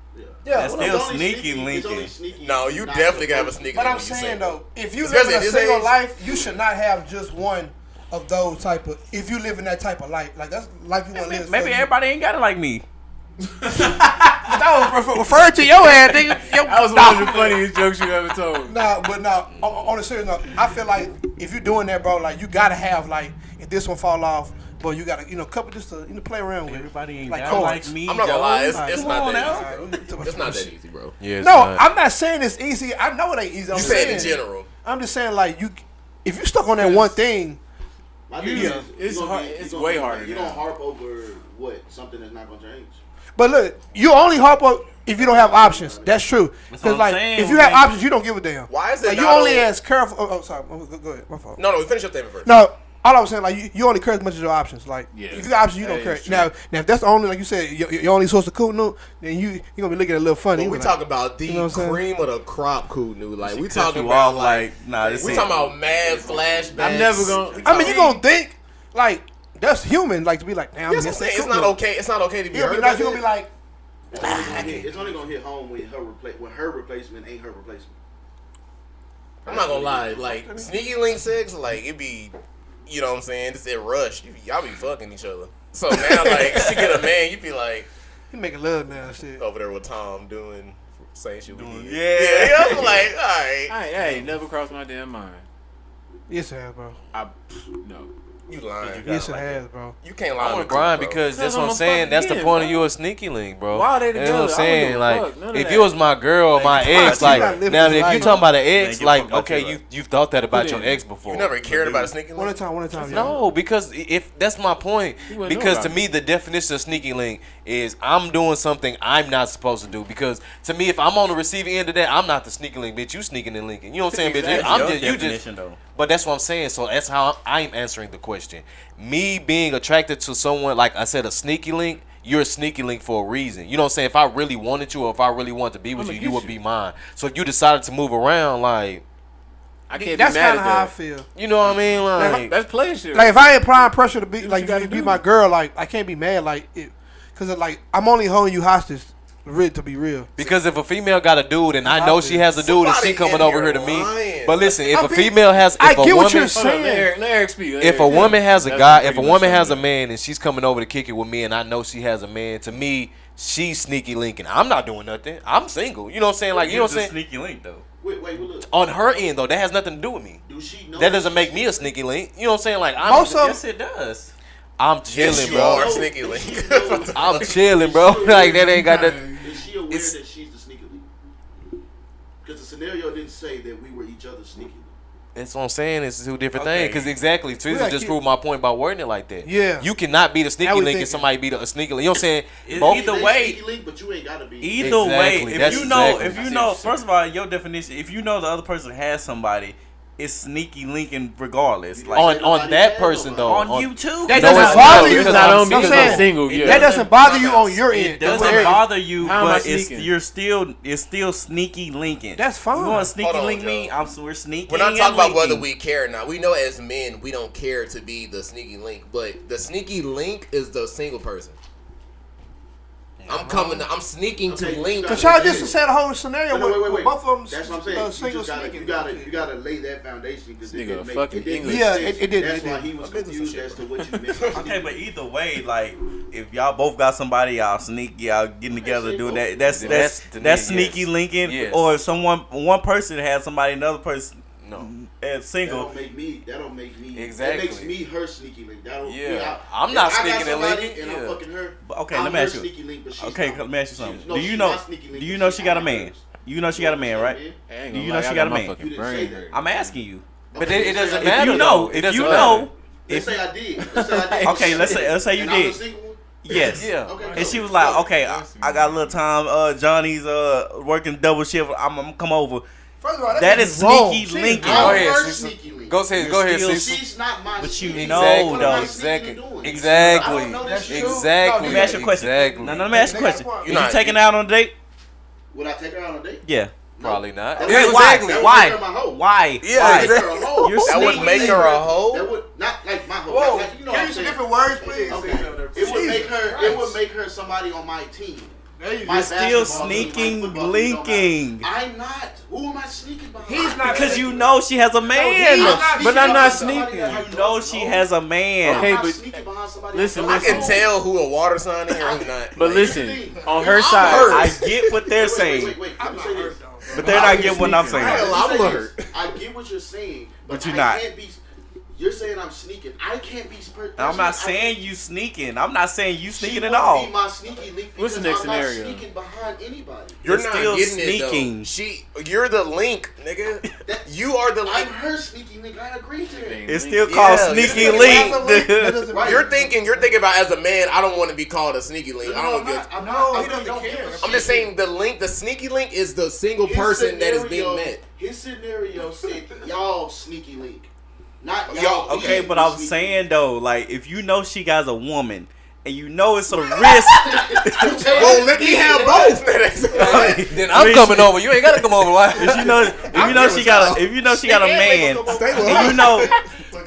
Yeah, That's but still It's only sneaky it's only linking. sneaky No, you not definitely gotta have a supposed to- sneaky But I'm link. You saying saying. though, if you Especially live in at a this single age. life, you should not have just one of those type of. If you live in that type of life, like that's life you want to live. Maybe so you- everybody ain't got it like me. I was referring to your ass, nigga. That was one of the funniest jokes you ever told. On a serious note, I feel like if you're doing that, bro, like you gotta have like if this one fall off, bro, you gotta couple just to play around with. Everybody ain't like down chords. like me. I'm not gonna lie, it's Come not on that now. easy. It's not that easy, bro. Yeah, it's No, not. I'm not saying it's easy. I know it ain't easy. You said in general. I'm just saying like if you stuck on that one thing. My thing Yeah. is, It's hard. It's way harder. You now. don't harp over something that's not gonna change. But look, you only harp up if you don't have options. That's true. That's Because what I'm like saying, if you have man. options, you don't give a damn. Why is it Like you not only on- as careful. Oh, sorry. Go ahead. My fault. No, finish your statement first. No, all I was saying like you only care as much as your options. Like Yeah. if you got options, you don't That care. is true. Now if that's the only like you said, your only source of cool new, then you gonna be looking a little funny. But we like, talking about the You know what I'm saying? cream of the crop Kunu. Like, we Cut talking you about off like, nah, this we ain't- talking about mad flashbacks. I'm never gonna- I mean, you gonna think like that's human. Like to be like, damn, Yes, I'm saying, it's not okay. It's not okay to be You hurt. gonna be like, It's only gonna hit home when her replacement ain't her replacement. I'm not gonna lie. Like sneaky link sex, like it be, you know what I'm saying? It's at rush. Y'all be fucking each other. So now, like, she get a man, you be like he making love now and shit. over there with Tom doing same shit we did. Yeah. I'm like, all right, Hey, never crossed my damn mind. Yes, it has, bro. No. you lying. Yes, it has, bro. You can't I lie. want on to the grind group, because that's I'm what I'm a saying. fucking That's the kid, point bro. of you a sneaky link, bro. Why are they You know what together? I'm I saying? wouldn't Like, give a fuck. None of if that. you was my girl or my Like, ex, you gotta like, live now this if life. you talking about an Thank ex, you like, for okay, fucking you've thought that about Put your in. ex before. You never cared about a sneaky One link. at a time, No, because if that's my point. You wouldn't know Because to about me, the definition of sneaky link is I'm doing something I'm not supposed to do. Because to me, if I'm on the receiving end of that, I'm not the sneaky link, bitch. You sneaking and linking. You know what I'm saying, bitch? That's I'm your just you just. definition, though. But that's what I'm saying. So that's how I'm answering the question. Me being attracted to someone, like I said, a sneaky link. You're a sneaky link for a reason. You know what I'm saying? If I really wanted you, or if I really wanted to be with you, you would be mine. So if you decided to move around, like, I can't That's be mad kind at of how I that. feel. you know what I mean? Like, That's player shit. Like if I ain't applying pressure to be what like you gotta be do. my girl, like I can't be mad, like because like I'm only holding you hostage, to be real. because if a female got a dude and I know she has a dude and she Somebody coming in over here here to me. lying. But listen, if I a mean, female has, I if a get what woman, you're saying. Let Eric speak. if a woman has a That's guy, pretty if a much woman has a something. man and she's coming over to kick it with me and I know she has a man, to me, she's sneaky linking. I'm not doing nothing. I'm single. You know what I'm saying? Like, you know what I'm You're saying? the sneaky link, though. Wait, well, look. On her end though, that has nothing to do with me. Do she know That doesn't make me a sneaky link. You know what I'm saying? Like, I'm Most of Yes, it does. I'm Yes, chilling, you bro. are sneaky link. I'm chilling, bro. Like that ain't got nothing. Is she aware It's- that she's the sneaker league? Because the scenario didn't say that we were each other's sneaky link. That's what I'm saying. It's two different Okay. things. Because exactly, Teresa gotta just keep- proved my point by wording it like that. Yeah. You cannot be the Now sneaky we link thinking. and somebody be the sneaky link. You know what I'm saying? It- Both. either They way- sneaky link, but you ain't gotta be. Either way, Exactly. if That's you know, exactly- if you I see know, what you're first of all, your definition, if you know the other person has somebody, it's sneaky linking regardless. Like on that person though. on you too. That No, doesn't it's bother not, you. because not I'm on because saying, I'm single. Yeah. That doesn't bother you on your end. It doesn't That's what bother you, How am I but it's sneaking? it's still sneaky linking. That's fine. You want to sneaky Hold on, link me? Joe. We're sneaking. We're not and talking about linking. whether we care or not. We know as men we don't care to be the sneaky link, but the sneaky link is the single person. I'm sneaking Okay, to link. But y'all just said a whole scenario No, with both of them. That's what I'm saying. Single You sneaking. gotta lay that foundation because it Nigga, didn't make fucking it didn't English. make Yeah, sense. it didn't, That's it why didn't. he was I'm business confused and as shit, to what you meant. Okay, but either way, like if y'all both got somebody, y'all sneaky, y'all getting together doing that. That's to me, that's sneaky yes. linking. Yes. Or if one person has somebody, another person No. as That single. don't make me. Exactly. That makes me her sneaky link. That don't. Yeah. I- I'm not if I got sneaking and somebody linking, And yeah. I'm fucking her. But okay, I'm let me her ask you. sneaky link, but she's Okay, not. let me ask you something. She's- no, Do you she's know? not sneaky link, Do you but know she's she got a not man? hers. You know she got a man, right? I ain't Do gonna you lie, know I she got a my man? You fucking didn't say brain that. hurt. I'm asking you. But it doesn't If matter. you know, though. It if doesn't you matter. know, Let's if say I did. Let's say I did. okay, let's say you And I'm did. a single one? Yes. Yeah. Okay, And cool. she was like, okay, I got a little time. Johnny's working double shift. I'm gonna come over. First of all, That is wrong. sneaky Shit. linking. Go I'm ahead, her Cecil. sneaky link. Go ahead, still- Cecil. She's not my But sneaky you link. know, What am though. I Exactly. sneaking doing? Exactly. I don't know that shit. Exactly. Let me ask you a question. Exactly. No, let me ask you a question. You're If you not- taking her out on a date? Would I take her out on a date? Yeah. Probably not. That Yeah, would- exactly. that would Why? make her my hoe. Why? Yeah, Why? Make her a hoe. You're That would sneaky make her a That hoe. would not like my hoe. Whoa, Not like, you know what can I'm you use saying? different words, please? Okay. It would make her. It would make her somebody on my team. There you My You're still basketball team, sneaking, my football team, don't matter. linking. I'm not. Who am I sneaking behind? He's not Because you know she has a man. he's not But I'm not sneaking sneaking. behind somebody that You know she has a man. I'm Okay, not but- sneaking behind somebody. Listen, I can tell who a water sign is or who not. But Like, listen, on her I'm side, hurt. I get what they're saying, Wait. I'm not hurt though. but they're not getting what I'm saying. I'm hurt. I get what you're saying, But I you're not. Can't be, you're saying I'm sneaking. I can't be. I'm not saying you sneaking. I'm not saying you sneaking she at won't all. Be my sneaky link What's the because next I'm scenario? Not sneaking behind anybody. You're You're not still getting sneaking. it though. You're the link, nigga. That- You are the I'm link. her sneaky link. I agree to it. It's still called Yeah, sneaky you're link. That doesn't Right. matter. You're thinking about as a man. I don't want to be called a sneaky link. I don't get. I'm No, not, he doesn't don't care. give a I'm shit. just saying the link, the sneaky link, is the single His person that is scenario- being met. His scenario said y'all sneaky link, not Yo, y'all. Okay, being but the I'm sneaky saying though, like if you know she got a woman and you know it's a risk, Well, let me have both. Then I'm coming over. You ain't gotta come over. Why? if you know she got a man, and you know.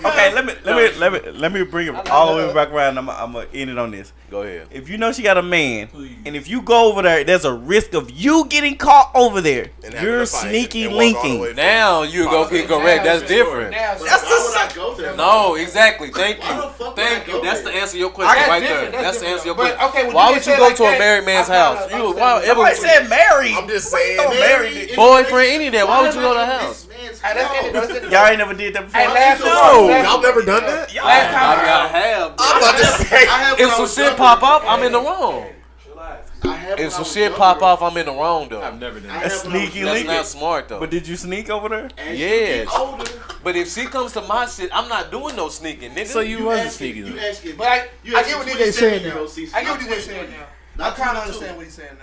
Okay, let me bring it all the way back around. I'm gonna end it on this. Go ahead. If you know she got a man, and if you go over there, there's a risk of you getting caught over there. And having You're a fight sneaky and walk all the linking. way Now you go get correct. That's different. Now, But why would I go there? No, exactly. Thank Why the you. fuck would Thank I you. go That's there? the answer to your question That's right different, there. That's the answer to your But, question. okay, when Why you would say you it go like to a that, married man's I'm not- house? I'm You saying- why Nobody ever said married. I'm just saying. Don't man. marry this. boyfriend any of that? Why would you go to the house? Hey, let's end it. Let's end it. Y'all ain't never did that before. Hey, last no. one. Y'all never done that? Y'all Last time- I gotta have. I'm about to say. If some shit pop off, I'm in the wrong. I have If some shit pop off, I'm in the wrong though. I've never done I that. have when I was Sneaky younger. That's link. not smart though. But did you sneak over there? As you Yes. get older, But if she comes to my shit, I'm not doing no sneaking, nigga. So you wasn't asking- sneaky you then. asking- But I you get asking what DJ's saying now. 27-year-old CC, I get what not DJ's saying 22. now. I Not kind of 22. understand what he's saying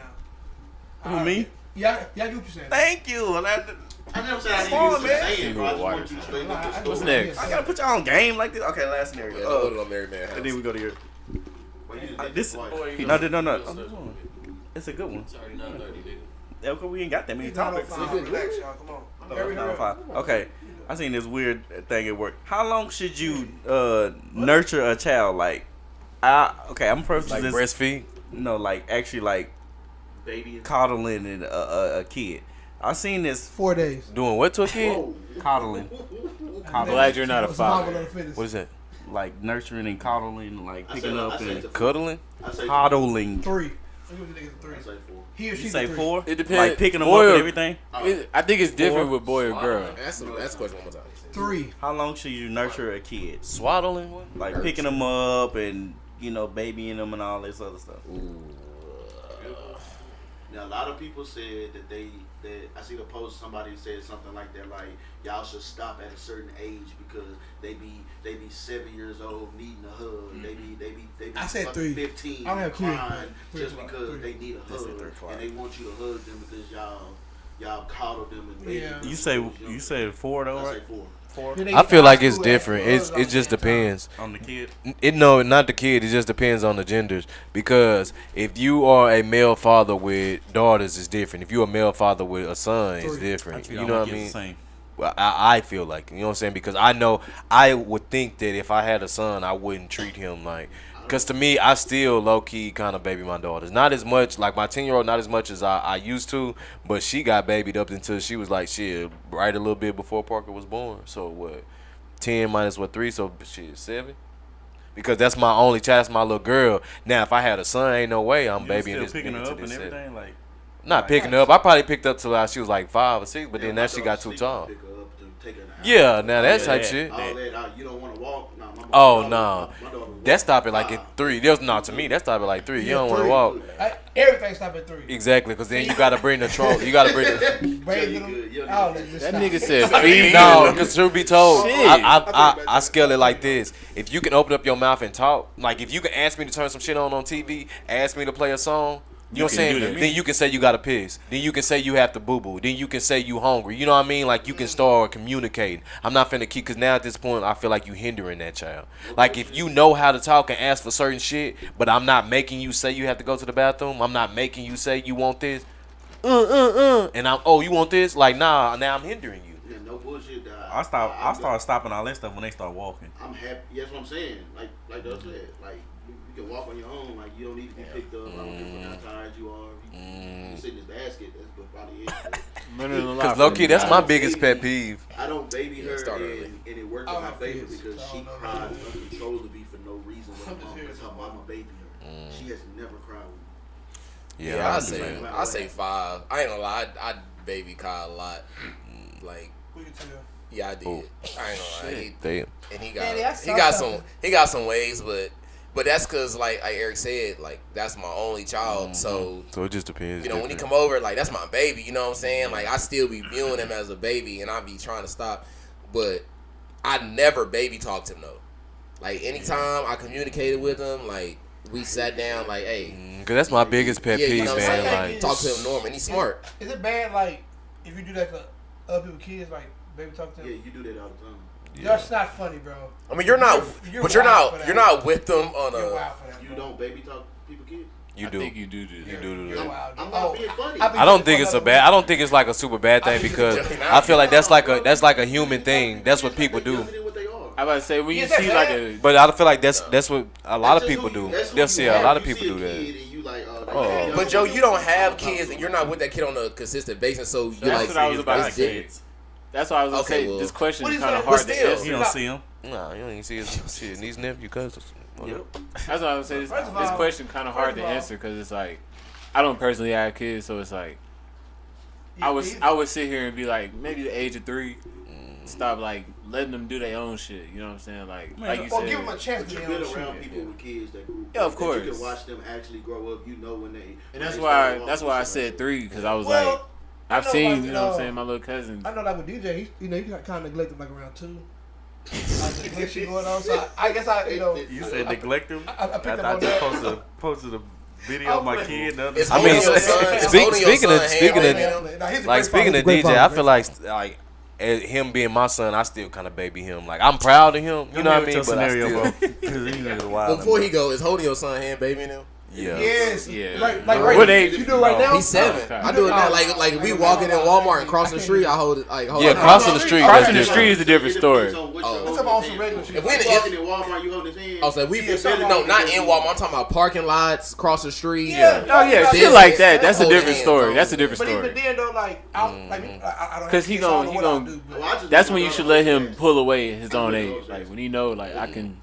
now. Who, me? Yeah, get what you're saying. Thank you. I never said I didn't Come on, use the man. saying, bro. I just want you to straighten up the story. What's next? I gotta put y'all on game like this. Okay, last scenario. Yeah, go to a married man And then house. we go to your. Well, you did This. twice. No. It's a good one. Yeah, okay, we ain't got that many topics. Relax, y'all. Come on. Hurry up. 9:05. Okay, I seen this weird thing at work. How long should you nurture a child? Like, I'm first like this. breastfeed. No, like actually like Baby. coddling and a kid. I seen this 4 days. Doing what to a kid? Whoa. coddling, Glad you're not a father. What is that? like nurturing and coddling, like I picking said- up I said and to- Cuddling? I say coddling. 3. I give the niggas a 3. I say 4. He or You she say 3. 4? It depends. Like picking them Boy up or- and everything. I think it's different with boy or girl. That's the question one more time. 3. How long should you nurture a kid? Swaddling? Like picking them up and babying them and all this other stuff. Now a lot of people said that I seen a post, somebody said something like that, like y'all should stop at a certain age because they be 7 years old needing a hug. They be I said fucking 3. 15 I don't have kids, crying but just 3 o'clock, because 3. they need a That's at hug 3 o'clock. and they want you to hug them because y'all coddle them and baby Yeah. them. You say 4 though, I right? say 4. 4 I feel like it's different. It just depends. on the kid. No, not the kid. It just depends on the genders. Because if you are a male father with daughters, it's different. If you're a male father with a son, it's different. You know what I mean? Same. Well, I feel like, you know what I'm saying? Because I know I would think that if I had a son, I wouldn't treat him like. Because to me, I still low-key kind of baby my daughters. Not as much, like my 10-year-old, not as much as I used to. But she got babied up until she was like, shit, right a little bit before Parker was born. So what, 10 minus 3, so shit, 7? Because that's my only child, that's my little girl. Now, if I had a son, ain't no way I'm You babying still this picking nigga her to up and this 7. everything, like Not picking her up. I probably picked up till she was like 5 or 6, but then now she got too tall. Pick her up to take her to the house. Yeah, now that Yeah, type that- shit. All that, you don't want to walk? Nah, Oh, my no. daughter will That walk. stop it like at 3. There's no, to me, that stop it like 3. You don't want to 3. walk. Everything stop at 3. Exactly, because then you got to bring the troll. You got to bring the. Braid you them. good, you Oh, good. let's That stop. nigga said feed No, because truth be told, Shit. I scale it like this. If you can open up your mouth and talk, like if you can ask me to turn some shit on TV, ask me to play a song, you know what I'm can do saying? that. Then you can say you got to piss. Then you can say you have to boo-boo. Then you can say you hungry. You know what I mean? Like you can start communicating. I'm not finna keep, because now at this point, I feel like you hindering that child. Like if you know how to talk and ask for certain shit, but I'm not making you say you have to go to the bathroom. I'm not making you say you want this. And you want this? Like, nah, now I'm hindering you. Yeah, no bullshit. I start stopping all that stuff when they start walking. I'm happy. That's what I'm saying. Like I said, like you can walk on your own. Like you don't need to be picked up. I don't care how tired you are. You sit in this basket. That's probably it. Because low key, that's my biggest pet peeve. I don't baby her, start and early. it worked I in my have favor kids, because so I she don't know. cried uncontrollably for no reason I'm just here. because her mama baby her. She has never cried with me. Yeah, understand. I say 5. I ain't gonna lie, I baby Kyle a lot. Like, We can tell. yeah, I did. Oh. I ain't gonna lie. Damn. And he Daddy, I got saw some ways, but that's cause like Eric said, like that's my only child. So it just depends. you know, when he come over, like that's my baby. You know what I'm saying? Like I still be viewing him as a baby, and I be trying to stop, but I never baby talked him though. Like anytime I communicated with him, like we sat down, like, hey, Cause that's my biggest pet yeah, peeve, you know what I'm man. saying? Like, Talk to him normal, and he's smart. Is it bad, like, if you do that to other people's kids, like, baby talk to them? Yeah, you do that all the time. That's not funny, bro. I mean, you're not wild for that. with them on You're a. wild for that. You bro. don't baby talk people kids. you I do. think you do. You do. You're wild. I'm not being funny. I think I don't you're think it's a another bad. I week. don't think it's like a super bad thing because I feel like that's like a human thing. That's what people do. Younger than what they are. I about to say when you Is that see like bad? a But I feel like that's what a lot of That's just people who do. you- that's who They'll you see a have. lot of You people see do a that. kid and you like, Oh. But Joe, you don't have kids, and you're not with that kid on a consistent basis, so you that's like. what I was about to it's say. different. That's why I was gonna Okay, say well, this question what is is kind of that? hard But to still, answer. You don't see him. Nah, you don't even see his shit, niece, nephew, cousins. Yep. That's why I was saying this, First of this all- question kind of hard first to of all- answer because it's like I don't personally have kids, so it's like I would sit here and be like maybe the age of 3, stop like letting them do their own shit. You know what I'm saying? Like you Or said, give them a chance But to you've be been on around shit. people with kids that grew. Yeah, of that course. You can watch them actually grow up. You know when they. and that's why I said 3 because I was like I I've know, seen like, you know what I'm saying my little cousins. I know that with DJ, he kind of neglected like around 2. Like neglection going on, so I guess You said neglect him. I picked up I on just that. posted a video of my kid. The other It's I holding mean, your son. It's speak- holding your speaking of- son speaking hand, of- man. Nah, he's a Like great speaking father, of great DJ, father, I great feel like as him being my son, I still kind of baby him. Like I'm proud of him, you know what I mean? But Scenario, I still, bro. Because you niggas wild. Before he go, is holding your son hand, baby now? yeah. Yes. Yeah. Like What right. age? You do it right now? He's 7. okay. I do it now. Like if we walking in Walmart and crossing the street, I hold it. Like hold Yeah, it. crossing the street. Crossing that's the different. street is a different story. Let's talk about some regular shit. If we If if, walking in Walmart, you hold his hand. I was like, we Yeah, something no, like not that. in Walmart. I'm talking about parking lots, cross the street. Yeah. Oh yeah, This shit like that. That's a holding different hands story. on. That's a different But story. even then though, like I don't. 'Cause he gon' he gon' That's when you should let him pull away at his own age. Like when he know, like I can,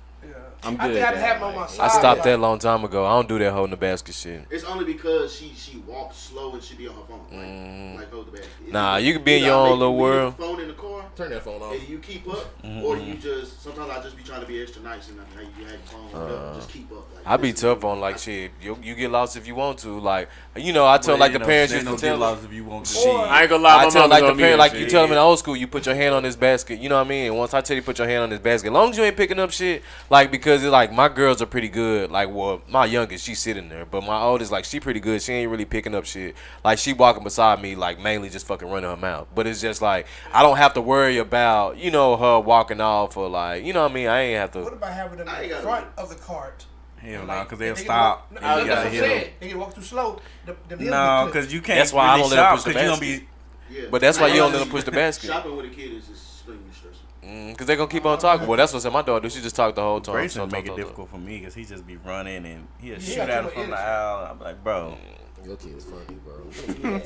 I'm I good. think I at have that. him on my Like, side. I stopped like, that a long time ago. I don't do that holding the basket shit. It's only because she walks slow and she be on her phone. Like hold the basket. Nah, you can be in your own little world. Phone in the car. Turn that phone off. And you keep up, or you just sometimes I just be trying to be extra nice and how you have your phone. Just keep up. Like, I be listen, tough on like shit. You get lost if you want to. Like you know, I tell like the parents used to tell lost if you want to. Shit. I ain't gonna lie, I my tell mom like was the on me parent, that like shit. you tell them in the old school, you put your hand on this basket. You know what I mean? And once I tell you put your hand on this basket, as long as you ain't picking up shit, like because it's like my girls are pretty good. Like well, my youngest she's sitting there, but my oldest like she pretty good. She ain't really picking up shit. Like she walking beside me, like mainly just fucking running her mouth. But it's just like I don't have to worry about her walking off or like you know what I mean. I ain't have What to. about having them I in ain't the gotta front do of the cart? Hell no, Like, because they'll they can stop. walk- And you that's gotta what I'm hit them. saying. They can walk too slow. Them heels No, be clipped. because you can't. That's why I really don't let 'em shop push the because you gonna basket. be. Yeah. But that's why you don't let Honestly, them push the basket. Shopping with the kid is extremely stressful. Cause they gonna keep on talking. Well, that's what said my daughter. She just talked the whole time. Grayson Talk, make talk, it talk. difficult for me because he just be running and he'll He shoot got at too him from much the aisle. I'm like, bro. Your kid's funny, bro.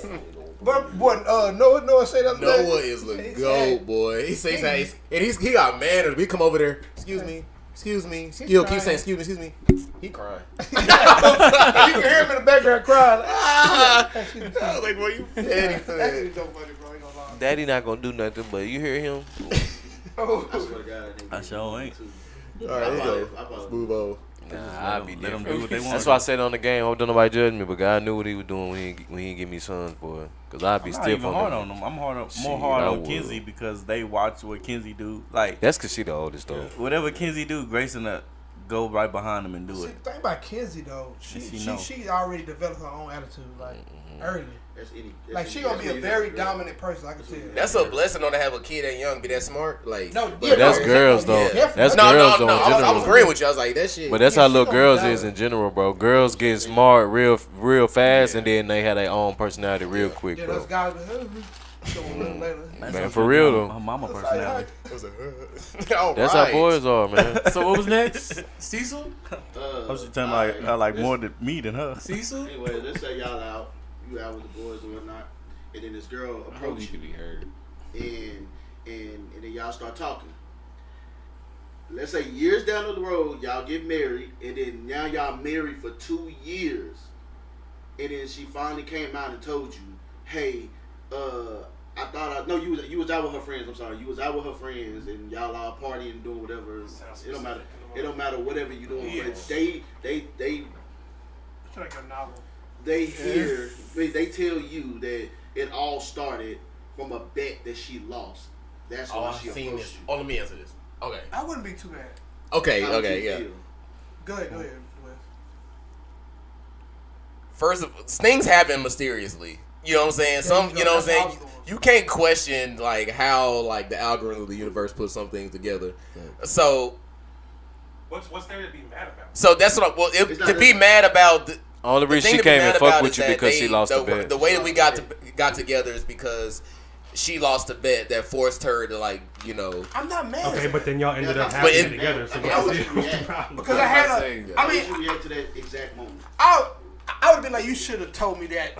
But boy, Noah said that. Noah is the goat, boy. He says that, and he got manners. We come over there. Excuse me. He'll keep saying excuse me. He crying. You can hear him in the background crying. Like, I was like, boy, you petty for that that. is so funny, bro. Ain't gonna lie. Daddy not gonna do nothing, but you hear him. Oh. I swear to God. I sure ain't. All right, here you go. Let's move on. Nah, I be Let 'em different. do what they want. That's why I said on the game, I hope don't nobody judge me, but God knew what he was doing when he give me sons, boy. Cause I'd be I'm not stiff even hard on on them. them. I'm more Shit, hard I on would. Kenzie because they watch what Kenzie do. Like That's cause she the oldest though. whatever Kenzie do, Grayson go right behind him and do See, it. the thing about Kenzie though, She know. she already developed her own attitude like early. That's Like she gonna be a very dominant person. I can tell you. That's a blessing on to have a kid that young, be that smart. Like, No, but yeah, that's no, girls though. Yeah. That's no, girls no, though no. in I was general. agreeing with you. I was like, that shit. But that's Yeah, how she little gonna be girls down. is in general, bro. Girls get smart real fast, and then they have their own personality real quick, Yeah, bro. those guys. Later. Man, for real though. Her mama personality. All That's right. how boys are, man. So what was next? Cecil? I was just telling like I like more than me than her. Cecil? Anyway, let's say y'all out, you out with the boys and whatnot, and then this girl I hope approach he you, could be heard. and then y'all start talking. let's say years down the road, y'all get married, and then now y'all married for 2 years, and then she finally came out and told you, hey, I thought you was out with her friends. I'm sorry, you was out with her friends, and y'all all partying, doing whatever. It don't matter. It don't matter whatever you doing. But they It's like a novel. they tell you that it all started from a bet that she lost. That's why she approached this. you. Oh, let me answer this. Okay. I wouldn't be too bad. Okay. How would Okay. you Yeah. feel? Go ahead, Wes. First of things happen mysteriously. You know what I'm saying? Yeah, You know what I'm saying? that's how You can't question like how like the algorithm of the universe puts some things together. So What's there to be mad about? so that's what It's not to be mad about. Only The reason thing she to be came mad and about fucked with is you that because she lost the bet. The way that we got together is because she lost the bet that forced her to like I'm not mad. Okay, but then y'all ended up But having it- it together. So How would you what's the react? problem? Because I had I'm a. saying that. I How mean, would you react to that exact moment? I would have been like, you should have told me that.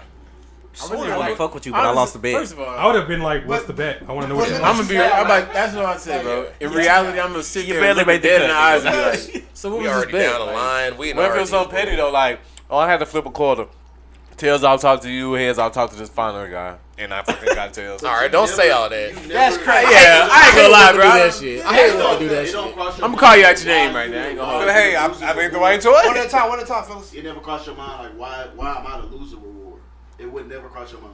I really I like fuck with you, but I lost the bet. First of all, I would have been like, "What's the bet? I want to know what it is." I'm gonna be. I'm like, that's what I said, bro. In reality, I'm gonna sit You there barely and look made the dead in the cut, eyes nigga. and be like, "So what We was this already bet?" down the line. We What if it was so petty though? Like, oh, I had to flip a quarter. Tails, I'll talk to you. Heads, I'll talk to this final guy. And I fucking got tails. All right, don't say all that. That's crazy. Yeah, I ain't gonna lie, bro. that shit. I hate when they do that shit. I'm gonna call you out your name right now. I ain't gonna hold But you. hey, I made the right One choice. at a time, fellas. It never crossed your mind like why am I the loser reward? It would never cross your mind.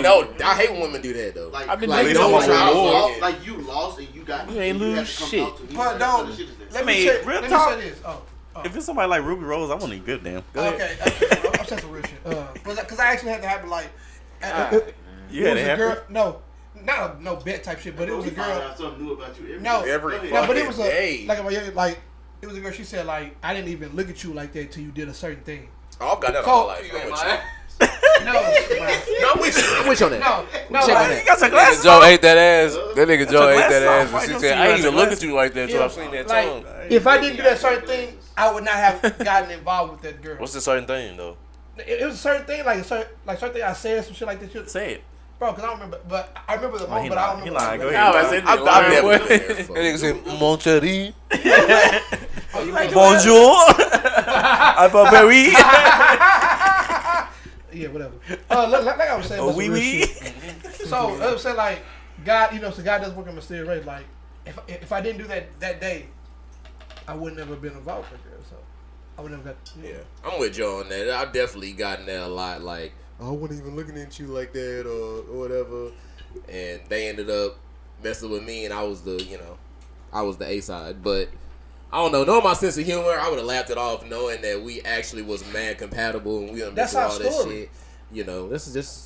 No, I hate when women do that though. Like, I've been like, thinking no, about like, reward. like you lost and you got You ain't you had lose to come shit. talk to me. But Like, don't. what the shit is that? Let me mean, say, real let talk. me say this. If it's somebody like Ruby Rose, I want to give them. Go ahead. Okay. I'm saying some real shit. Because I actually had to happen like. You it had was it a happen? girl. No, not a no bet type shit, but it was a You find girl. out something new about you No, Every Go ahead. no, but it was Hey. like it was a girl. She said like I didn't even look at you like that till you did a certain thing. Oh, I've got that So- all my life. I'm with you. No, No, I'm with you. I'm with you on that. no, Check on like, that. You got your Nigga glasses Joe on? ate that ass. That nigga Joe ate that glasses ass. off. And Why she don't said, you I ain't got even your look at glasses? you like that till Yeah. I've seen that tongue. like if I didn't do that certain thing, I would not have gotten involved with that girl. What's the certain thing though? It was a certain thing, like certain thing I said, some shit like this shit. Say it. Bro, because I don't remember, but I remember the he moment, but I don't lying. He remember. lying. Go the- ahead. I said, I've never what? done that That before. nigga said, Mon chéri. Oh, you like Bonjour. I Paris. Yeah, whatever. Like I was saying, Oh, about some oui, real oui. shit. So I was saying, like God, so God does work in mysterious ways. Like if I didn't do that day, I wouldn't have been involved with her. So I would never got. Yeah, I'm with Joe on that. I've definitely gotten that a lot. Like, I wasn't even looking at you like that or whatever. And they ended up messing with me, and I was the A side. But I don't know. Knowing my sense of humor, I would have laughed it off, knowing that we actually was mad compatible and we done been That's through our all that story. shit.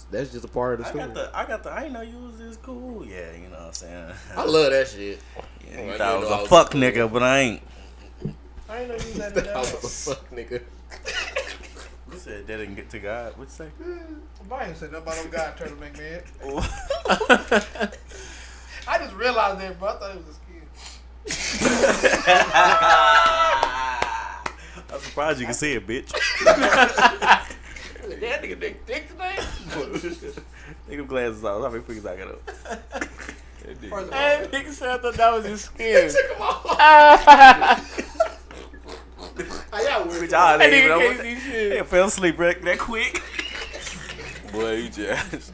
That's just a part of the I story. got the, I didn't know you was this cool. Yeah, you know what I'm saying? I love that shit. Yeah, I you didn't thought I know was I a was fuck cool. nigga, but I ain't. I ain't know you was that. I was a fuck nigga. You said that didn't get to God. What'd you say? I ain't said nothing about no God turtleneck man. I just realized that, bro. I thought it was a skin. I'm surprised you can see it, bitch. That nigga dick today? Take them glasses off. How many freaks I got up? First of all, Hey, nigga said I thought that was his skin. Bitch, I That ain't even nigga know. can't see shit. They fell asleep that quick. Boy, you just.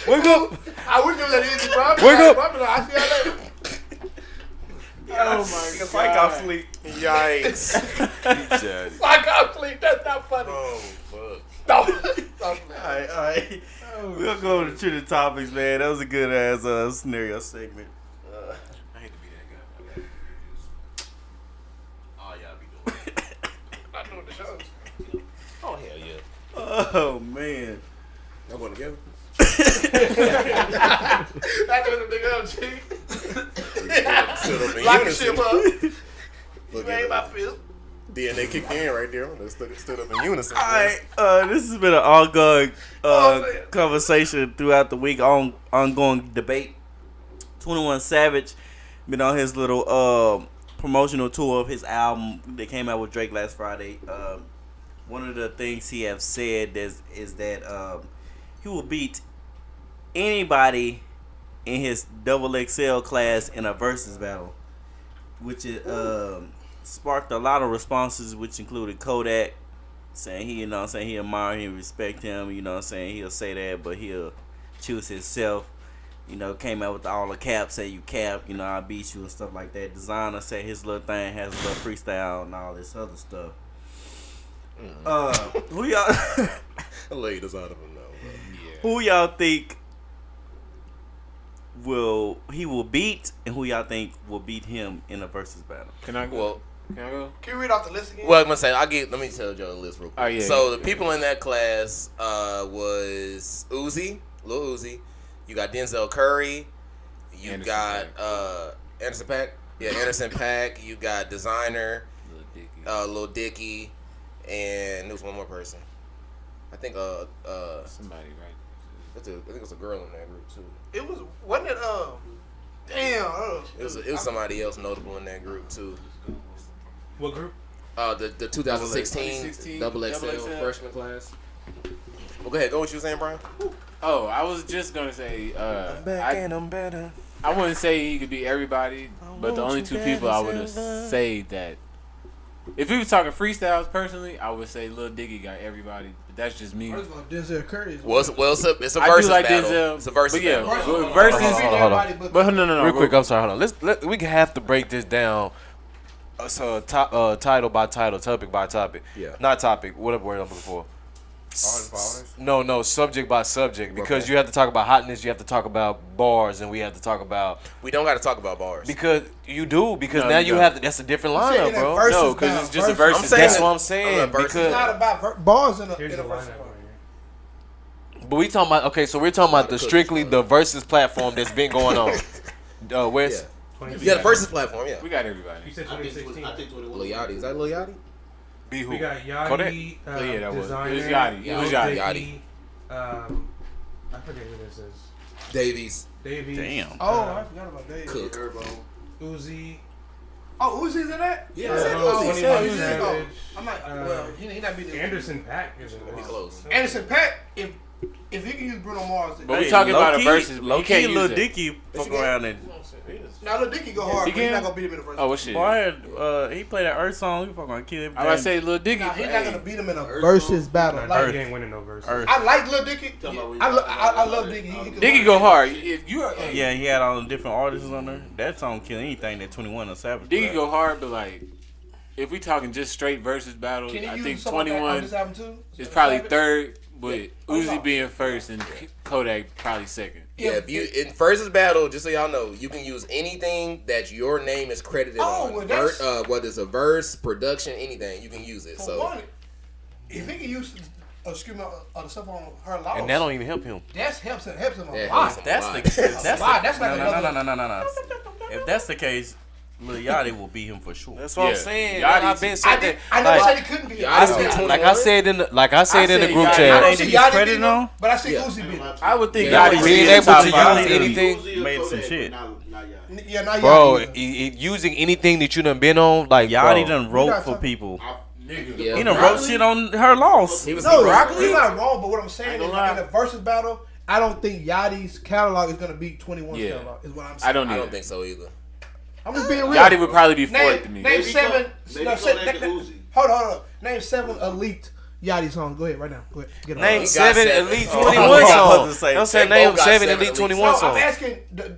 wake up! I wish it was that easy, bro. Wake up. I see y'all later. Oh my Psych off sleep. Yikes. Fuck off, sleep. That's not funny. Oh, fuck. No. Stop Alright, alright. We'll go to the topics, man. That was a good ass scenario segment. I hate to be that guy. Oh, y'all be doing it. I know the show. Oh, hell yeah. Oh man. Y'all going together? That was a nigga up, G. Stood up in Lock the unison. shit up. Look You ain't at my it. fist. DNA kicked in right there. They stood up in unison. Alright, this has been an ongoing man. conversation throughout the week, ongoing debate. 21 Savage been on his little promotional tour of his album that came out with Drake last Friday. One of the things he have said is that he will beat anybody in his double XL class in a versus battle, which sparked a lot of responses, which included Kodak saying he, he admire him, respect him, he'll say that, but he'll choose himself. Came out with all the caps, say you cap, I beat you and stuff like that. Designer said his little thing has a little freestyle and all this other stuff. Who y'all? I lay Designer from now. Who y'all think will beat, and who y'all think will beat him in a versus battle? Can I go? Can you read off the list again? Well, I'm gonna say let me tell Joe the list real quick. Oh, yeah, so yeah. The people in that class was Uzi, Lil Uzi. You got Denzel Curry. You Anderson got Paak. Anderson Paak. Yeah, Anderson Paak. You got Designer, Lil Dicky, and there was one more person. I think Somebody, right? I think it was a girl in that group too. Wasn't it damn. It was somebody else notable in that group too. What group? The 2016 double XL freshman class. Well, go ahead. Go what you were saying, Brian. Oh, I was just gonna say, I'm back and I'm better. I wouldn't say he could beat everybody, but the only two people I would have say that if we was talking freestyles personally, I would say Lil Dicky got everybody. But that's just me. First of all, Denzel Curry. Well, it's a versus I do like battle. Denzel. It's a versus but yeah, battle. versus. Hold on. But no. Real quick, I'm sorry. Hold on. We have to break this down. So title by title, topic by topic. Yeah. Not topic. Whatever word I'm looking for. No, subject by subject. Because you have to talk about hotness, you have to talk about bars, and we have to talk about. We don't got to talk about bars. Because you do. Because No, now you you don't. have to. That's a different lineup, bro. No, because it's just a versus. That's what I'm saying. I'm a versus. It's Because, not about bars in a Here's the versus lineup battle. right here. but we talking about. Okay, so we're talking about the strictly the versus platform that's been going on. Where's Yeah, the versus platform. Yeah. We got everybody. You said I think 2016. 21. Lil Yachty. Is that Lil Yachty? Be who? We got Kodak? Yachty, Yeah, that was- it Designer, was Yachty. It was Lil Yachty. Dicky, I forget who this is. Davies. Davies. Damn. Oh, I forgot about that. Cook. Turbo. Uzi. Oh, Uzi's in that? Yeah, I said Oh, Uzi. he Yeah, said Uzi. Savage. I'm not. Well, he not beating Anderson Paak is in Be it. close. Anderson Paak. If he can use Bruno Mars, But we talking about a versus. Low You can't key, use Lil it. Dicky fuck around and now Lil Dicky go hard, He but he's can? not gonna beat him in the versus. Oh, what shit? boy, he played that Earth song. He fuck gonna kill everything. I was say Lil Dicky. Nah, he's not gonna beat him in a Earth versus song. battle. Nah, Like, he ain't winning no verse. Earth. I like Lil Dicky. Talking about when I love Dicky. He can Dicky go hard. You Yeah, he had all the different artists on there. That song kill anything that 21 or Savage. Dicky played. go hard, but like, if we talking just straight versus battles, Can I he think use some of that on 21 this album too? is probably Savage? third, with Oh, no. Uzi being first and Kodak probably second. Yeah, if you in versus battle, just so y'all know, you can use anything that your name is credited Oh, on. well, that's- Whether it's a verse, production, anything, you can use it. For So one, if he can use the stuff on her loss, And that don't even help him. that helps him a Yeah, lot. helps That's him the a lot. that's Why? the, That's like no, another- no. If that's the case, Lil Yachty will beat him for sure. That's what I'm Yeah. saying. Yachty- I've been saying that. I never Like, said he couldn't be. Yeah, I I said, see. I like I said in the group Yachty- chat. don't They see get Yachty credit beating him, on? but I see Yeah. Uzi beating him. I would think Yeah, Yachty being should able top to five. use anything- Made some shit. Not Yachty. Yeah, not Bro, Yachty. using anything that you done been on, like Yachty bro. done wrote got for some- people. Yeah, He done wrote shit on her loss. He was No, broccoli. you're not wrong. But what I'm saying is, gonna lie. in a versus battle, I don't think Yachty's catalog is gonna beat 21's Yeah. catalog. Is what I'm saying. I don't I need don't it. think so either. I'm just being real. Yachty would probably be fourth to me. Name Maybe seven. maybe no, Kodak and Uzi. Hold on. Name 7 elite Yachty songs. Go ahead, right now. Go ahead. Get 'em Name out. got 7 seven. Elite Oh, 21 I was about songs. to say, I'm saying they name both got 7 seven Elite Elite 21 No, I'm songs. asking the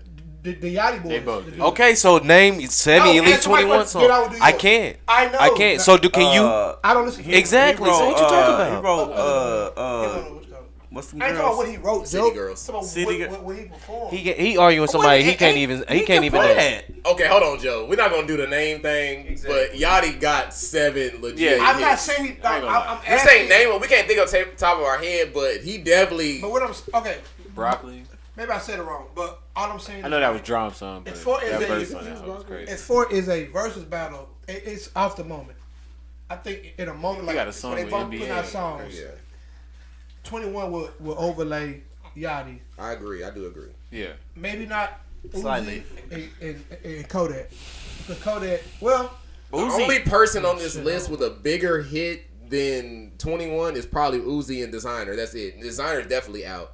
Yachty boys. They both do. Okay, so name 7 No, Elite answer my 21 question. Get out songs. with I yours. can't. I know. I can't. So can you? I don't listen. to Exactly. So what you talking about? He wrote, what's the I ain't talking about what girls? he wrote. City Joe. Girls. I'm talking about City what he performed. He arguing with somebody. He can't even. He can't even. Play name. that. Okay, hold on, Joe. We're not gonna do the name thing, but Yachty got 7 legit. Yeah, I'm not hits. saying he. I ain't gonna lie. I'm You're asking. saying name him. We can't think of top of our head, but he definitely. But what I'm okay. Broccoli. Maybe I said it wrong, but all I'm saying. I know that was drum song, but As far as that they- verse on that was crazy. As far as a versus battle, it's off the moment. I think in a moment like got a song when they with both NBA. put out songs, Yeah, 21 will overlay Yachty. I agree. I do agree. Yeah. Maybe not Uzi Slightly. and Kodak. Because Kodak, well, The only person on this list with a bigger hit than 21 is probably Uzi and Designer. That's it. Designer's definitely out.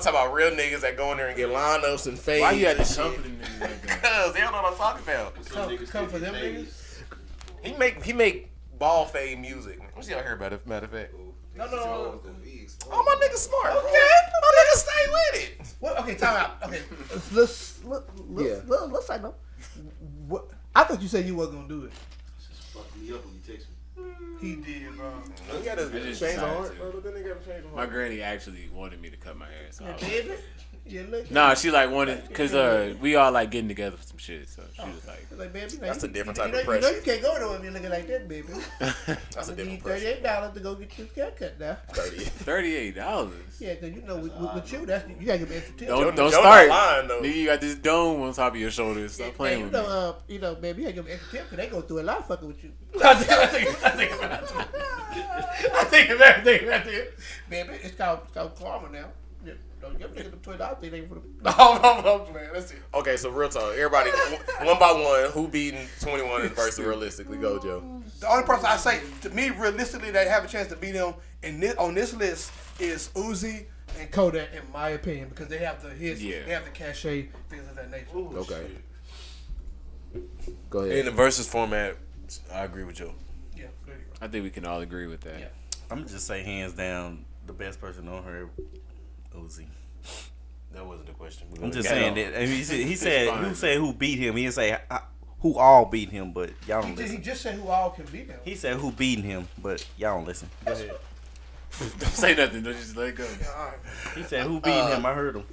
I'm talking about real niggas that go in there and get lineups and fades. Why you had to and come shit. for them niggas like that? Cause they don't know what I'm talking about. Some niggas Come still for them get niggas? He make ball fade music. Let me see out here, matter of fact. No. Oh, my nigga smart. Okay. My Okay, time out. Okay, let's say no. What? I thought you said you wasn't gonna do it. Just fucked me up when you text me. He did, bro. You gotta I just change the decided heart, to. bro. Then they gotta change the My heart. granny actually wanted me to cut my hair, so. I was- Baby, you look. Nah, she like wanted, cause we all like getting together for some shit, so she was like, Like, baby, That's a different you type know, of You know pressure. you can't go nowhere if you're looking like that, baby. That's a I need different pressure. $38 to go get your haircut now. 30. $38. Yeah, because you know with you, that's you gotta give me extra tip. Don't Joe start. not lying, though. Nigga, you got this dome on top of your shoulders. Stop playing you with know, me. you know, baby, you gotta give me extra tip because they go through a lot fucking with you. I think about it. Baby, it's called karma now. Yeah, don't give me the $20 thing ain't for the. No, I'm playing. That's it. Okay, so real talk. Everybody, one by one, who beating 21 in versus realistically? Go, Joe. The only person I say to me realistically that have a chance to beat him on this list is Uzi and Kodak, in my opinion, because they have the hits, Yeah. they have the cachet, things of that nature. Okay. Go In ahead. the versus format, I agree with Joe. Yeah, there you go. I think we can all agree with that. Yeah. I'm gonna just say hands down, the best person on her, Uzi. That wasn't the question. I'm just Yeah. saying that. I mean, he said fine. who said who beat him. He didn't say who all beat him, but y'all don't He listen. just said who all can beat him. He said who beating him, but y'all don't listen. Go ahead. Don't say nothing. Don't just let it go. Yeah, all right. He said who beating him. I heard him.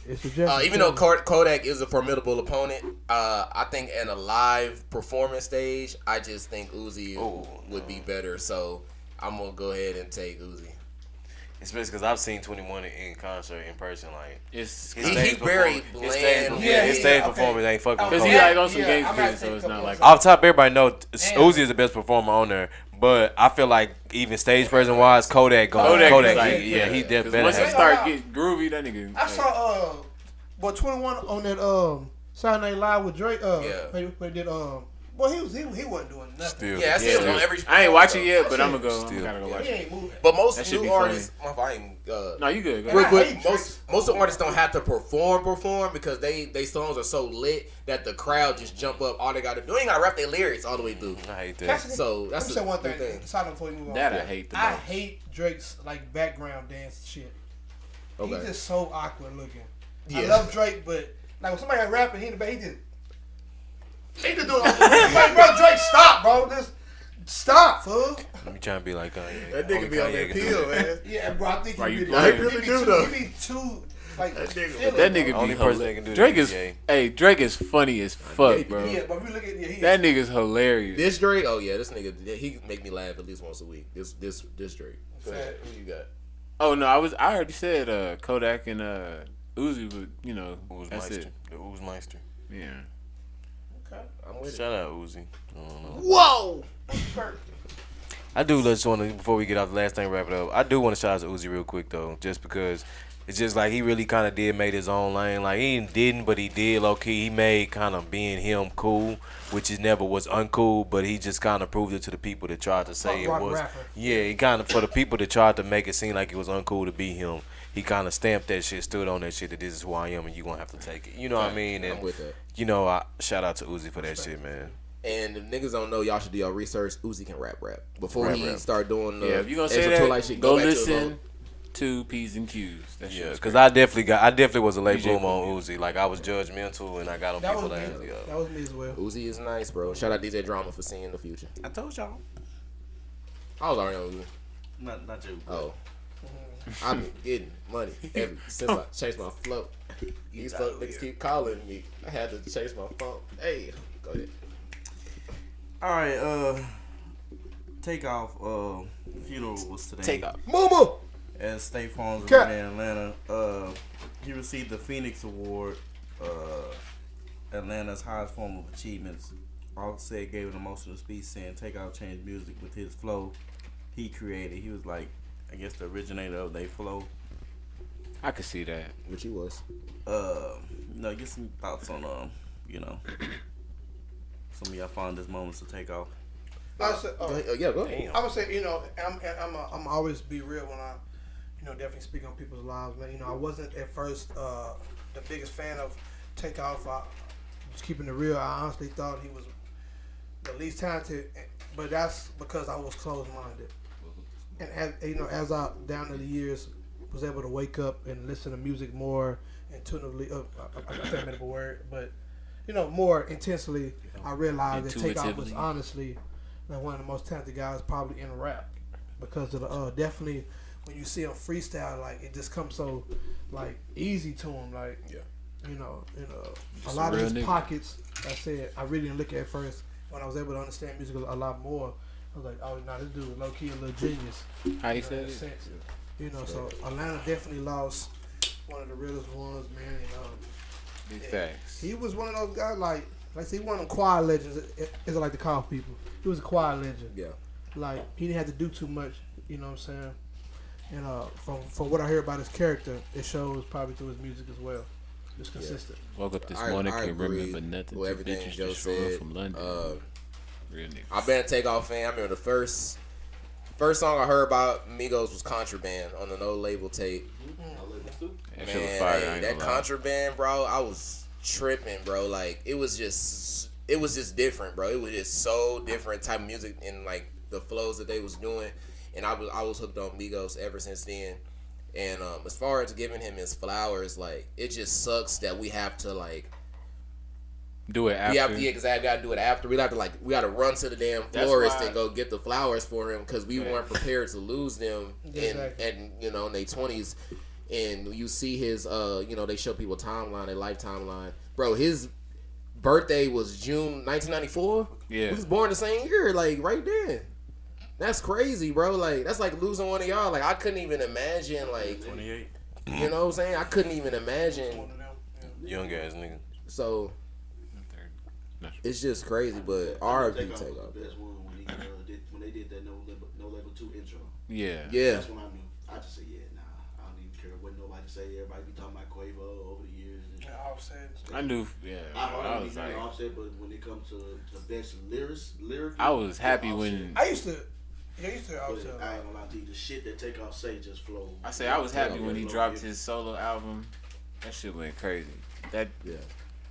It's subjective. Even though Kodak is a formidable opponent, I think in a live performance stage, I just think Uzi would be better. So I'm gonna go ahead and take Uzi. Especially because I've seen 21 in concert in person. Like It's his He stage very performance- bland. his stage okay. performance ain't fucking. because with he Kodak. like on some Yeah, gangster I'm about shit, to so take it's a not couple like. of Off top, everybody know Damn. Uzi is the best performer on there. But I feel like even stage presence wise, Kodak Kodak Kodak, is like- yeah, he did 'Cause better. once he than him. start getting groovy, that nigga. I saw 21 on that Saturday Night Live with Drake. Yeah. They did boy he wasn't doing nothing. Still, Yeah, I see him on every. I ain't watching though. yet, but I'm gonna go. Still. I gotta go Yeah, watch he it. ain't moving. But most That should new be funny. artists, No, you good. Go And real I ahead. quick, hate most artists don't have to perform because they songs are so lit that the crowd just jump up. All they got to do, they ain't got to rap their lyrics all the way through. I hate that. That's- So that's Let me the say one big thing. Silent before you move on. That I hate the I most. hate Drake's like background dance shit. Okay. He's just so awkward looking. I Yeah. love Drake, but like when somebody rapping, he in the back, he just doing like, bro, Drake, stop, bro. Just stop, fool. Let me try and be like Kanye. That nigga Only be on Kanye that can do pill, it. man. Yeah, bro, I think Why he you be playing? He really be do, too, though. he be too like That nigga- feeling, That bro. nigga be Only person that hilarious. can do Drake that is is Drake is funny as fuck, bro. Yeah, but if you look at That nigga's hilarious. This Drake, oh yeah, this nigga, he make me laugh at least once a week. This Drake. Go ahead. Who you got? Oh no, I already said Kodak and Uzi, but you know that's Oozmeister. it. The Oozmeister. Yeah. I'm with it. Shout out Uzi. I don't know. Whoa! I do just want to, before we get off the last thing, wrap it up. I do want to shout out to Uzi real quick though, just because it's just like he really kind of did made his own lane. Like he didn't, but he did low key. He made kind of being him cool, which he never was uncool. But he just kind of proved it to the people that tried to say it Rock was. rapper. Yeah, he kind of for the people that tried to make it seem like it was uncool to be him. He kind of stamped that shit, stood on that shit that this is who I am, and you gonna have to take it. You know what I mean? I'm And with that. you know, I shout out to Uzi for that shit, man. And if niggas don't know, y'all should do your research. Uzi can rap. Before Rap, he rap. start doing the Yeah, if you gonna say extra that, Twilight shit, go back to his listen own. to P's and Q's. That shit Yeah, was because great. I definitely was a late DJ bloomer on Uzi. Like I was judgmental, and I got on That people was that. me. Yeah. That was me as well. Uzi is nice, bro. Shout out DJ Drama for seeing the future. I told y'all. I was already on Uzi. Not you. Oh. I've been getting money since I changed my flow. These fuck niggas keep calling me. I had to change my phone. Hey, go ahead. All right. Takeoff. Funeral was today. Take off. Mama! At State Farms Cut. Arena in Atlanta. He received the Phoenix Award. Atlanta's highest form of achievements. Offset gave an emotional speech saying Takeoff changed music with his flow he created. He was like, I guess, the originator of their flow. I could see that. Which he was. Get some thoughts on some of y'all fondest moments to take off. I said, Yeah, go ahead. I would say, I'm always be real when I, definitely speak on people's lives, man. I wasn't at first the biggest fan of Takeoff. I was keeping it real. I honestly thought he was the least talented, but that's because I was closed-minded. And as I down to the years was able to wake up and listen to music more intuitively. I think I made up a word, but more intensely. I realized that Takeoff was honestly one of the most talented guys probably in rap because of the definitely when you see him freestyle, like it just comes so like easy to him, like a lot of his pockets. I said I really didn't look at first when I was able to understand music a lot more. I was like, oh, no, this dude is low key a little genius. How you said it? So Atlanta definitely lost one of the realest ones, man. Big facts. He was one of those guys, like I said, he one of them quiet legends, as I like to call people. He was a quiet legend. Yeah. Like, he didn't have to do too much, you know what I'm saying? And from what I hear about his character, it shows probably through his music as well. Just consistent. Woke up this morning, I can't agree remember nothing. with Two everything bitches Joe just showing said. from London. Real niggas. I've been a Takeoff fan. I remember the first song I heard about Migos was Contraband on the No Label tape. That shit was Man, fire. I hey, ain't that gonna lie. Contraband, bro, I was tripping, bro. Like it was just different, bro. It was just so different type of music and like the flows that they was doing, and I was hooked on Migos ever since then. And as far as giving him his flowers, like it just sucks that we have to like Do it after. we gotta do it after. We gotta run to the damn That's florist why- and go get the flowers for him because we Yeah. weren't prepared to lose them Exactly. in their 20s. And you see his they show people timeline, their life timeline. Bro, his birthday was June 1994. Yeah. He was born the same year, like right then. That's crazy, bro. Like that's like losing one of y'all. Like I couldn't even imagine, like 28. you know what I'm saying? I couldn't even imagine. Young ass nigga. So it's just crazy, but R.I.P. Takeoff was Takeoff. the best one when they did that no level 2 intro. Yeah. Yeah. That's when I knew. I just said, yeah, nah, I don't even care what nobody say. Everybody be talking about Quavo over the years. And I knew. Yeah. I I don't was even like, Offset, but when it comes to the best lyric, I was happy when I used to I ain't gonna lie to you, the shit that Takeoff say just flows. I say I was happy when he dropped his solo album. That shit went crazy. That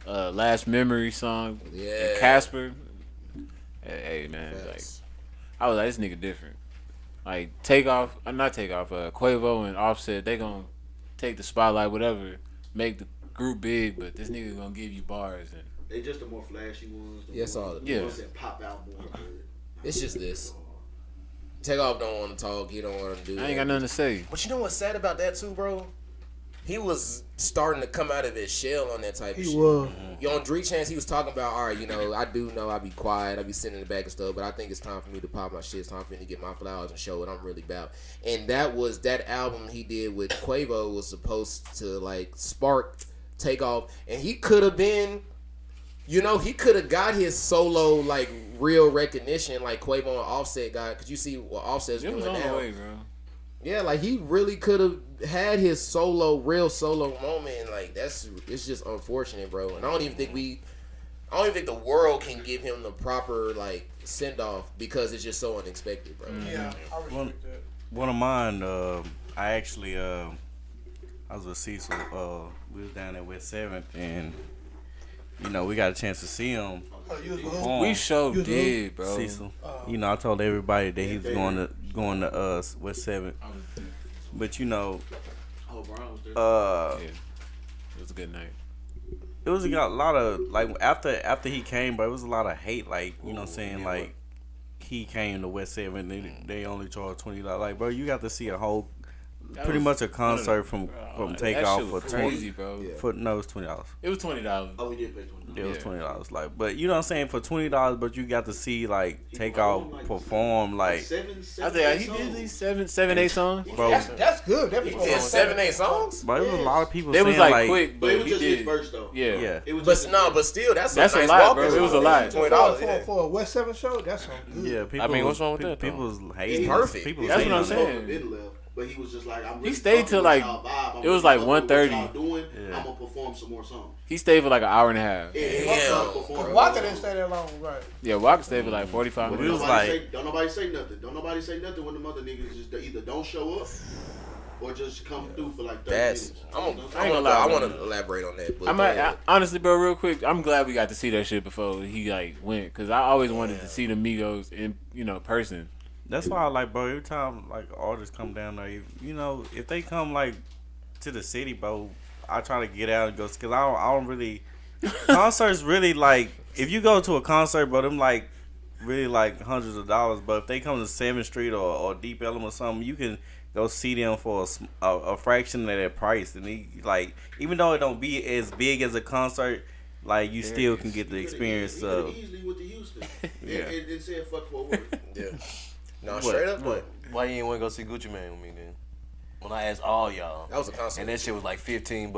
Last Memory song. Yeah. And Casper. Hey man, like Facts. I was like, this nigga different. Like Quavo and Offset, they gonna take the spotlight, whatever, make the group big, but this nigga gonna give you bars and They just the more flashy ones. The Yes, all. the ones that pop out more. It's just this. Takeoff don't want to talk. He don't want to do. I ain't got nothing to say. But you know what's sad about that too, bro? He was starting to come out of his shell on that type of He shit. was. Yo, on Dream Chance, he was talking about, all right, I do know I be quiet, I be sitting in the back and stuff, but I think it's time for me to pop my shit. It's time for me to get my flowers and show what I'm really about. And that album he did with Quavo was supposed to like spark Takeoff, and he could have been, he could have got his solo like real recognition like Quavo and Offset got, because you see what Offset's It doing was on the now. way, bro. Yeah, like he really could have had his real solo moment, and like it's just unfortunate, bro. And I don't even think the world can give him the proper like send off because it's just so unexpected, bro. Yeah, I respect that. One of mine, I actually, I was with Cecil. We was down at West 7th, and we got a chance to see him. Oh, you was with perform. We sure You did, bro. Cecil. I told everybody that he was going to West 7th. But Oh, Brown was there. Yeah. It was a good night. it was a lot of like after he came, but it was a lot of hate. Like you know what I'm saying, like he came to West 7, they only charged $20. Like bro, you got to see a whole. That Pretty was- much a concert from that Takeoff shit for was crazy, bro. No, it was $20. It was $20. Oh, we did pay $20. It was Yeah. $20. Like, but you know what I'm saying, for $20, but you got to see like Takeoff perform. Like, Seven, I think he did these 7, 8 songs. bro, That's good. He Definitely. did 7, 8 songs. but it was a lot of people. They was saying, like quick, But but it was he just his did. verse though. Yeah. Yeah. It was But just but still, that's That's a a nice lot, walk bro. as It was a well. lot. $20. For a West 7 show, that's so good. Yeah, people. I mean, what's wrong with that, People though? was hating. Perfect. People was That's hating what I'm on it. saying. Been left, but he was just like, I'm really He stayed fucking till, with like, y'all vibe. I'm it was really like fucking with what 1:30. y'all doing. Yeah. I'm gonna perform some more songs. He stayed for like an hour and a half. Because Waka didn't stay that long, right? Yeah, Walker stayed for like 45 But minutes. we was like- don't nobody say nothing. Don't nobody say nothing when the mother niggas just either don't show up or just come through for like 30 That's minutes. I ain't gonna lie, want man. to elaborate on that. But Honestly, bro, real quick, I'm glad we got to see that shit before he like went, cause I always wanted to see the Migos in person. That's why I like, bro. Every time like artists come down there, if they come like to the city, bro, I try to get out and go because I don't really concerts really like if you go to a concert, bro, them like really like hundreds of dollars. But if they come to 7th Street or Deep Ellum or something, you can go see them for a fraction of that price. And like even though it don't be as big as a concert, like you still can get the experience of. Easily with the Houston. Yeah. And said fuck for a word. Yeah. No, straight up. What? Why you ain't want to go see Gucci Mane with me then? When I asked all y'all, That was a concert. and that shit was like $15.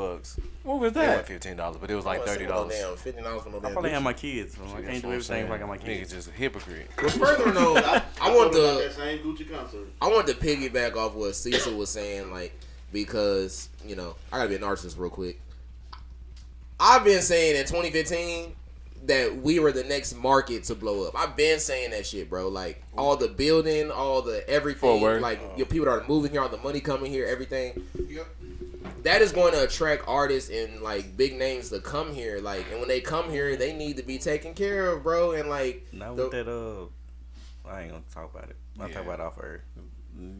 What was It that? wasn't $15, but it was like $30. $50 for no I damn. probably have Gucci. my kids. So I can't do everything if I got my Niggas kids. just a hypocrite. But further though, I told want him about to that same Gucci concert. I want to piggyback off what Cecil was saying, like because I gotta be a narcissist real quick. I've been saying in 2015 that we were the next market to blow up. I've been saying that shit, bro. Like all the building, all the everything. Forward. Like your people that are moving here, all the money coming here, everything. Yep. That is going to attract artists and like big names to come here. Like, and when they come here, they need to be taken care of, bro. And like, Not with that I ain't gonna talk about it. I'll talk about it off air.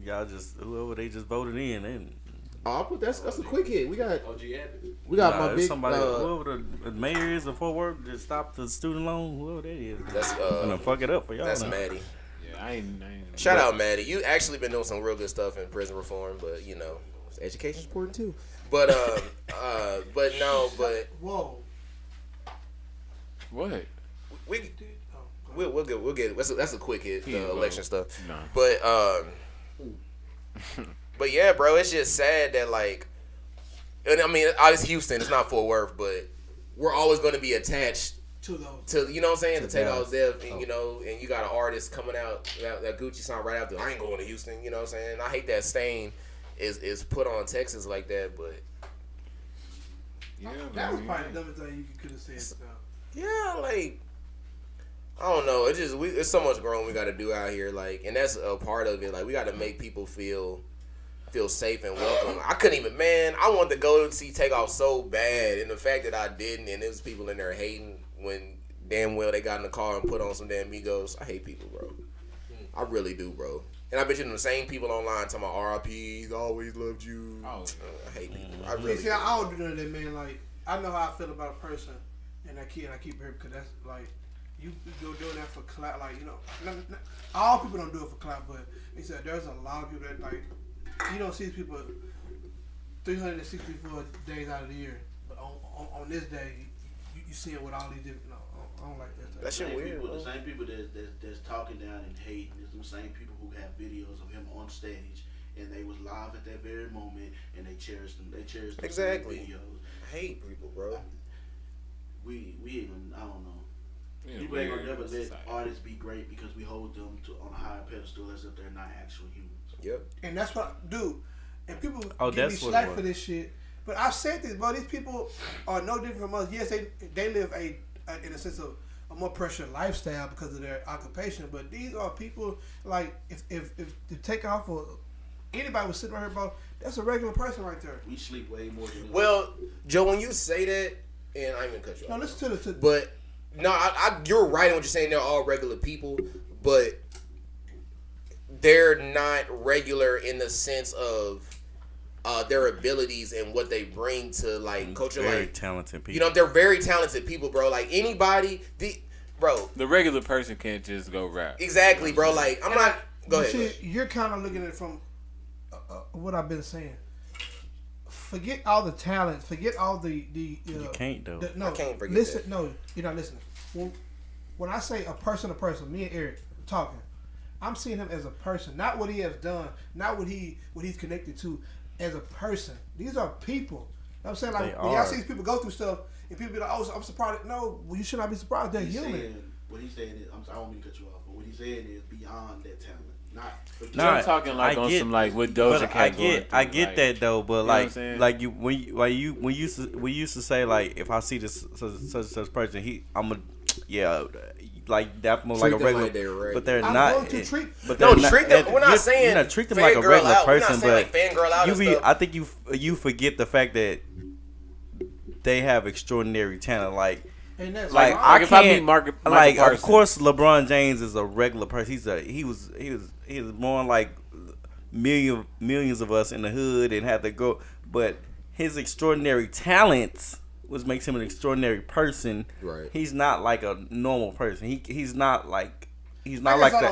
Y'all just whoever they just voted in, and I'll put that's a quick hit. We got OG Abbott. my big somebody whoever the mayor is of Fort Worth to stop the student loan, whoever that is. that's Gonna fuck it up for y'all. that's now. Maddie. Yeah, I ain't. Shout out Maddie. You actually been doing some real good stuff in prison reform, but education's important too. But Whoa. What? we Oh, we'll get that's a quick hit, Yeah, the bro. election stuff. Nah. But yeah, bro, it's just sad that like, and I mean, it's Houston, it's not Fort Worth, but we're always going to be attached to those. to what I'm saying, to Takeoffs Dallas. Dev, and and you got an artist coming out that Gucci song right after. I ain't going to Houston, you know what I'm saying? I hate that stain is put on Texas like that, but Yeah, That was man. probably the dumbest thing you could have said. So. yeah, like I don't know. It's just it's so much growing we got to do out here, like, and that's a part of it. Like we got to make people feel safe and welcome. I couldn't even, man. I wanted to go see Takeoff so bad, and the fact that I didn't, and there was people in there hating when damn well they got in the car and put on some damn Migos. I hate people, bro. I really do, bro. And I bet you the same people online talking about R.I.P. He's always loved you. Oh. I hate people. I really. See, do. I don't do none of that, man. Like, I know how I feel about a person, and I keep her because that's like, you go doing that for clout. Like, all people don't do it for clout, but he said there's a lot of people that like, you don't see these people 364 days out of the year, but on this day, you see it with all these different. No, I don't like that. That shit weird. The bro. same people that's talking down and hating is the same people who have videos of him on stage and they was live at that very moment and they cherished them. They cherished those Exactly. videos. I hate people, bro. We even I don't know. Yeah, People ain't gonna weird never let society. artists be great because we hold them on a higher pedestal as if they're not actual humans. Yep. And that's what, dude. And people give me that's what it slack was. for this shit. But I've said this, bro. These people are no different from us. Yes, they live in a sense of a more pressured lifestyle because of their occupation. But these are people like if to take off or anybody was sitting right here, bro. That's a regular person right there. We sleep way more than Well, Joe, when you say that, and I ain't gonna cut you No, off. listen to But no, you're right on what you're saying. They're all regular people, but they're not regular in the sense of their abilities and what they bring to like culture. Very Like, talented people. they're very talented people, bro. Like anybody, bro. The regular person can't just go rap. Exactly, bro. Like I'm not. Go But ahead. see, you're kind of looking at it from what I've been saying. Forget all the talent. Forget all the. You can't though. No, I can't forget listen. that. No, you're not listening. When I say a person, me and Eric talking, I'm seeing him as a person, not what he has done, not what he's connected to, as a person. These are people. You know what I'm saying, like They when y'all are. see these people go through stuff, and people be like, "Oh, I'm surprised." No, well, you should not be surprised. They're human. What he's saying is, I don't mean to cut you off, but what he's saying is beyond that talent. Nah, I'm talking like I on get- some like what Doja But Cat I going get, through, I get like, that though. But know what I'm like, saying? like you when you used to say like, if I see this such person, I'm a like definitely like a Treat them regular, like they're regular. but they're I'm not. going to treat. But No, they're not, treat them. We're not saying treat them like a fangirl regular out. We're not person, saying, but like, fangirl out you and be. stuff. I think you forget the fact that they have extraordinary talent. Like And that's Like why- I if I meet can't. Michael Like of Parsons. course, LeBron James is a regular person. He was he's more like millions of us in the hood and had to go. But his extraordinary talents which makes him an extraordinary person. Right. He's not like a normal person. He's not like the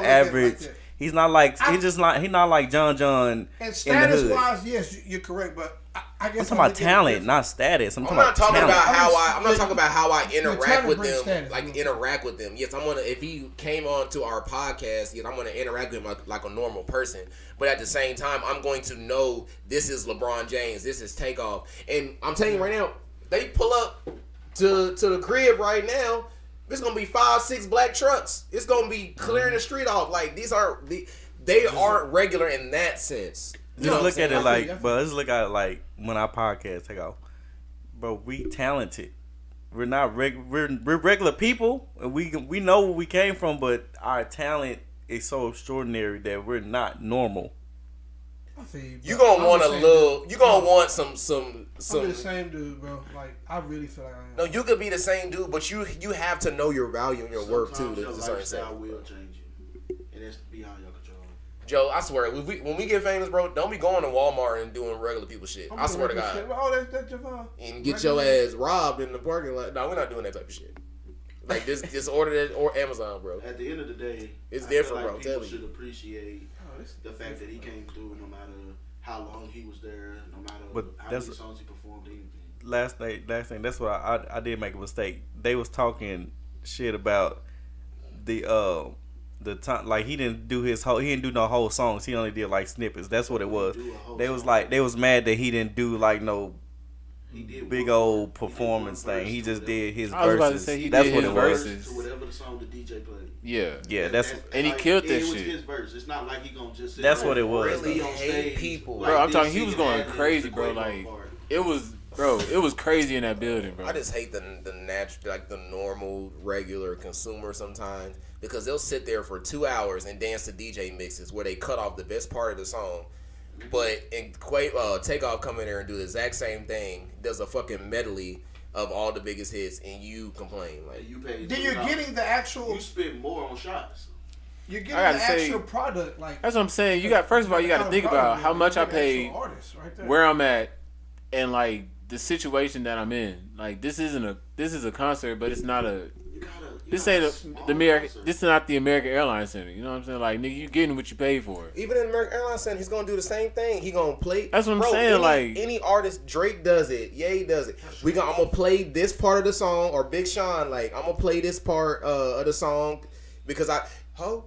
average. Like he's not like he's not like John. And status wise, yes, you're correct, but I guess I'm talking about talent, not status. I'm not talking about talent. I'm not talking about how I interact with them. Status, interact with them. Yes, I'm gonna. If he came on to our podcast, yes, I'm gonna interact with him like a normal person. But at the same time, I'm going to know this is LeBron James. This is Takeoff. And I'm telling you right now, they pull up to the crib right now. It's gonna be 5-6 black trucks. It's gonna be clearing the street off. Like they aren't regular in that sense. Just look at it like, but let's look at it like when our podcast take off. Bro, we talented. We're not we're regular people, and we know where we came from, but our talent is so extraordinary that we're not normal. You gonna want You gonna want some. I'm the same dude, bro. Like I really feel like I am. No, you could be the same dude, but you have to know your value and your worth too. Your lifestyle will change you, and it's beyond your control. Joe, I swear, when we get famous, bro, don't be going to Walmart and doing regular people shit. I swear to God. Shit. Oh, that's JOHVAN. And get your ass robbed in the parking lot. No, we're not doing that type of shit. Like just order that or Amazon, bro. At the end of the day, it's different, feel bro. like Tell people me. should appreciate the fact that he came through, no matter how long he was there, no matter how many songs he performed, anything. Last thing. That's why I did make a mistake. They was talking shit about the time, like he didn't do no whole songs. He only did like snippets. That's what it was. They was mad that he didn't do like no big old performance thing. He just did his verses. I was about to say that's did what his it was. verses. To whatever the song the DJ played. Yeah. That's and he like, killed that it was shit. his verse. It's not like he gonna just. That's what it was. Really on hate stage, people, Bro, I'm talking. He was singing going ad-libs crazy, to bro. Quavo Like part. it was crazy in that building, bro. I just hate the natural, like the normal, regular consumer sometimes because they'll sit there for 2 hours and dance to DJ mixes where they cut off the best part of the song. But Takeoff come in there and do the exact same thing, does a fucking medley of all the biggest hits, and you complain like You paid. Then you're getting the actual. You spend more on shots. You're getting I the gotta say, actual product. Like That's what I'm saying. You got first of all, you got to think about how much I paid, where I'm at, and like the situation that I'm in. Like this is a concert, but it's not a. This ain't the American. This is not the American Airlines Center. You know what I'm saying? Like nigga, you getting what you paid for. even in American Airlines Center, he's gonna do the same thing. He gonna play. That's what I'm saying, any artist, Drake does it. Ye does it. I'm gonna play this part of the song, or Big Sean. Like I'm gonna play this part of the song because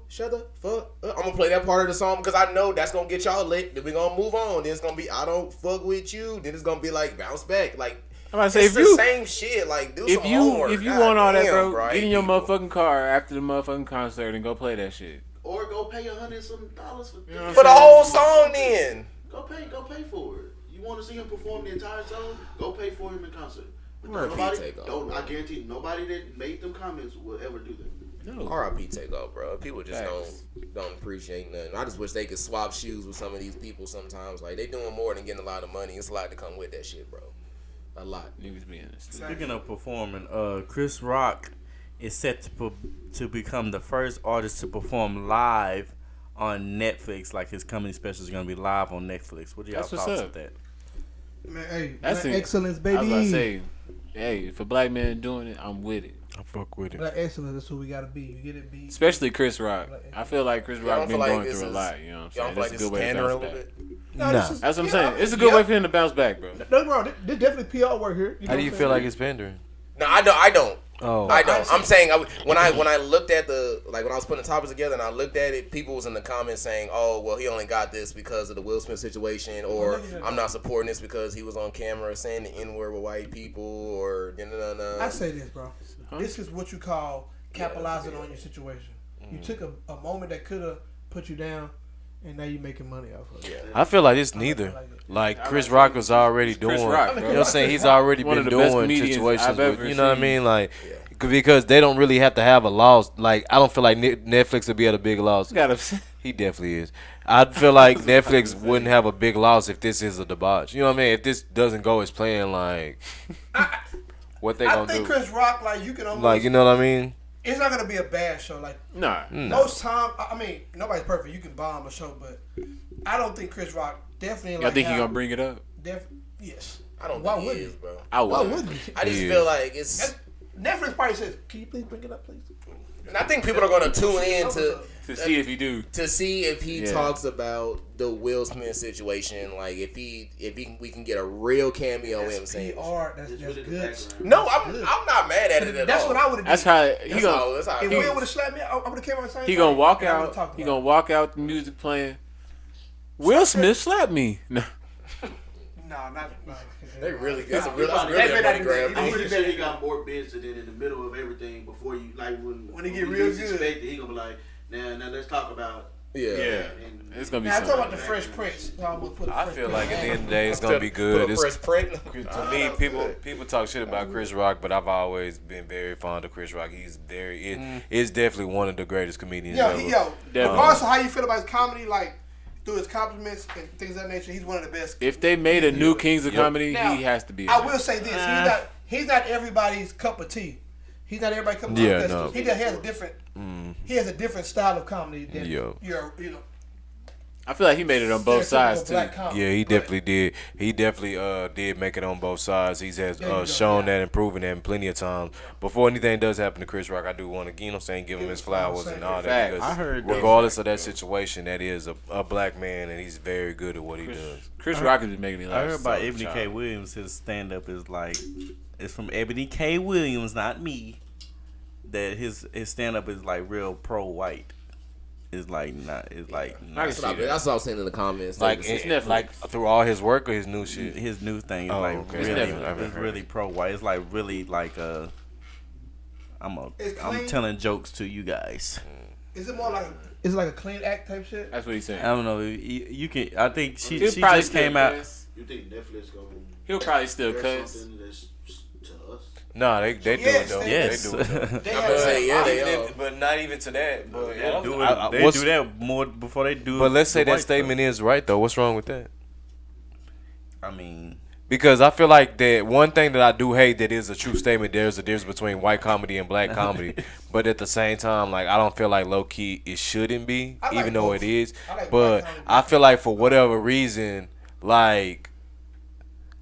shut the fuck up. I'm gonna play that part of the song because I know that's gonna get y'all lit. Then we gonna move on. Then it's gonna be I don't fuck with you. Then it's gonna be like bounce back. Like I'm about to say it's same shit. Like do some homework. If you want all that, bro, I get in hate your people. motherfucking car after the motherfucking concert and go play that shit. Or go pay $100-something for. know what I'm For the whole song, then. Go pay for it. You want to see him perform the entire song? Go pay for him in concert. But R.I.P. Takeoff, I guarantee nobody that made them comments will ever do that. No. R.I.P. Takeoff, bro. People just Facts. don't appreciate nothing. I just wish they could swap shoes with some of these people sometimes. Like they doing more than getting a lot of money. It's a lot to come with that shit, bro. A lot. Niggas being this. Speaking of performing, Chris Rock is set to become the first artist to perform live on Netflix. Like his comedy special is gonna be live on Netflix. What do y'all That's what's thoughts up. of that? Man, hey, That's black it. excellence, I baby. was about to say, hey, if a black man doing it, I'm with it. I fuck with it. Black excellence. That's who we gotta be. You get it, be. Especially Chris Rock. I feel like Chris Y'all Rock don't been feel like going this through a is- lot. You know what I'm Y'all saying? feel like It's this a good is way to pandering a bounce little back. bit? No, this is- That's what I'm yeah, saying. It's a good way for him to bounce back, bro. No, bro, this definitely PR work here. How do you feel like it's pandering? No, I don't. Oh, I don't. I'm saying when I looked at when I was putting the topics together and I looked at it, people was in the comments saying, "Oh, well, he only got this because of the Will Smith situation," or "I'm not supporting this because he was on camera saying the N-word with white people," or I say this, bro. This is what you call capitalizing on your situation. You took a moment that could have put you down, and now you're making money off of it. I feel like it's neither. Like Chris Rock was already doing. Chris Rock, You bro. know what I'm saying? He's already One been of the best doing comedians situations I've with, ever you know what I seen. mean? Like because they don't really have to have a loss. Like I don't feel like Netflix would be at a big loss. He definitely is. I feel like Netflix wouldn't have a big loss if this is a debauch. You know what I mean? If this doesn't go as planned, like what they I gonna think do? Chris Rock, like you can almost Like you know what I mean? it's not gonna be a bad show. Like Nah. most time, I mean, nobody's perfect. You can bomb a show, but I don't think Chris Rock definitely. Y'all think he gonna bring it up? Yes. I don't Why think he wouldn't is, he? bro. I Why would. wouldn't he? I just feel like it's. Netflix probably says, "Can you please bring it up, please?" And I think people are gonna tune in to see if he do. To see if he talks about the Will Smith situation, like if we can get a real cameo in him saying. That's good. No, I'm not mad at it at That's all. what I would have. That's how he gonna. If Will would have slapped me, I would have came out saying. He gonna walk out. He gonna walk out. The music playing. Will Smith slapped me. No. No, not. They really. That's really a money grab. I'm pretty sure he got more bids than in the middle of everything before you when he get real good. Expected, he gonna be like, now let's talk about. Yeah. It's gonna be. Now I talk about the Fresh Prince. I feel like at the end of the day, it's gonna be good. Fresh Prince. To me, people talk shit about Chris Rock, but I've always been very fond of Chris Rock. He's it's definitely one of the greatest comedians ever. Regardless of how you feel about his comedy, like through his compliments and things of that nature, he's one of the best. If they made a new Kings of Comedy, now, he has to be. I will say this: he's not everybody's cup of tea. He's not everybody's cup of tea. Yeah, no. He has a different. He has a different style of comedy than you're. I feel like he made it on both sides too. Yeah, he definitely did. He definitely did make it on both sides. He's has shown that and proven that plenty of times. Before anything does happen to Chris Rock, I do want to, give him his flowers and all that. Because I heard regardless of that situation, that is a black man, and he's very good at what he does. Chris Rock is making me laugh. I heard about so Ebony K. Williams. His stand up is like, it's from Ebony K. Williams, not me. That his stand up is like real pro white. It's like not. It's like that's what I was saying in the comments. Like through all his work or his new shit. His new thing is it's really pro white. It's like really like I'm telling jokes to you guys. Is it more like is it like a clean act type shit? That's what he's saying. I don't know. You can. I think she just came out. You think Netflix gonna? He'll probably still cuss. No, they do it though. Yes. They do it though. they are. But not even to that. But they do that more before they do it. But let's say that statement is right though. What's wrong with that? I mean, because I feel like that one thing that I do hate that is a true statement. There's a difference between white comedy and black comedy, but at the same time, like I don't feel like low key it shouldn't be, even though it is. But I feel like for whatever reason, like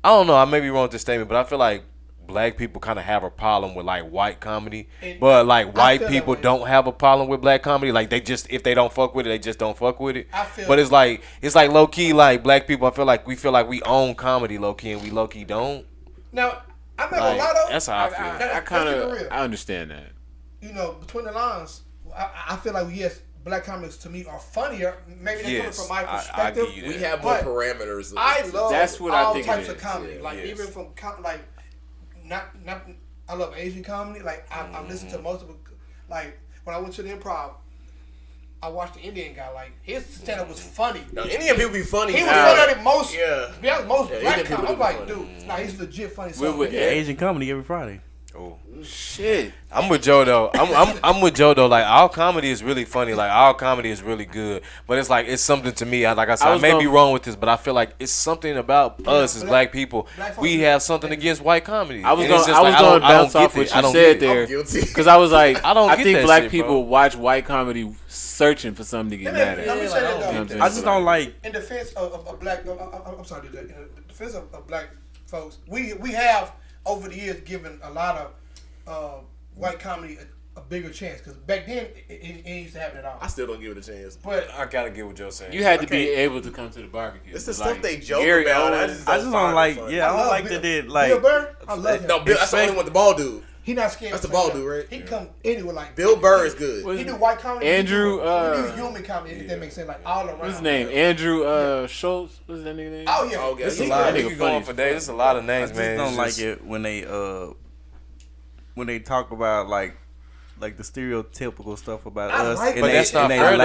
I don't know, I may be wrong with this statement, but I feel like black people kind of have a problem with like white comedy, but like white people don't have a problem with black comedy. Like they just, if they don't fuck with it, they just don't fuck with it. But it's like low key, like black people, I feel like we own comedy low key, and we low key don't. Now I'm not gonna lie though. That's how I feel. I understand that. Between the lines, I feel like yes, black comics to me are funnier. Maybe they're coming from my perspective. We have more parameters. I love that's what all I think types of comedy. Like even from like. Not. I love Asian comedy. Like I listen to most of it. Like when I went to the Improv, I watched the Indian guy. Like his stand-up was funny. Now, Indian people be funny. He was funny than most. Yeah. Most black comedy. I'm like, dude, he's legit funny. With Asian comedy every Friday. Oh shit! I'm with Joe though. I'm with Joe though. Like our comedy is really funny. Like our comedy is really good. But it's like it's something to me. Like I said, I may be wrong with this, but I feel like it's something about us as black people. We have something against white comedy. I was going to bounce off what you said there because I was like, I think black people watch white comedy searching for something to get mad at. Let me say that though. I just don't like. In defense of black, I'm sorry, in defense of black folks, we have. Over the years, given a lot of white comedy a bigger chance because back then it used to happen at all. I still don't give it a chance. But I gotta get what Joe's saying. You had to be able to come to the barbecue. It's the stuff they joke about. I just don't like. Yeah, I don't like that. It like Bill Burr. I love him. No, Bill. That's the only one. The bald dude. He not scared. That's the bald dude, right? He come anywhere like Bill Burr is good. He do white comedy. Andrew. He do human comedy. If that makes sense, like all around. What's his name? Andrew Schultz. What's that nigga name? Oh yeah. Okay. There's a lot. You can go on for days. There's a lot of names, man. I just don't like it when they talk about like the stereotypical stuff about us. Like, but that's not fair.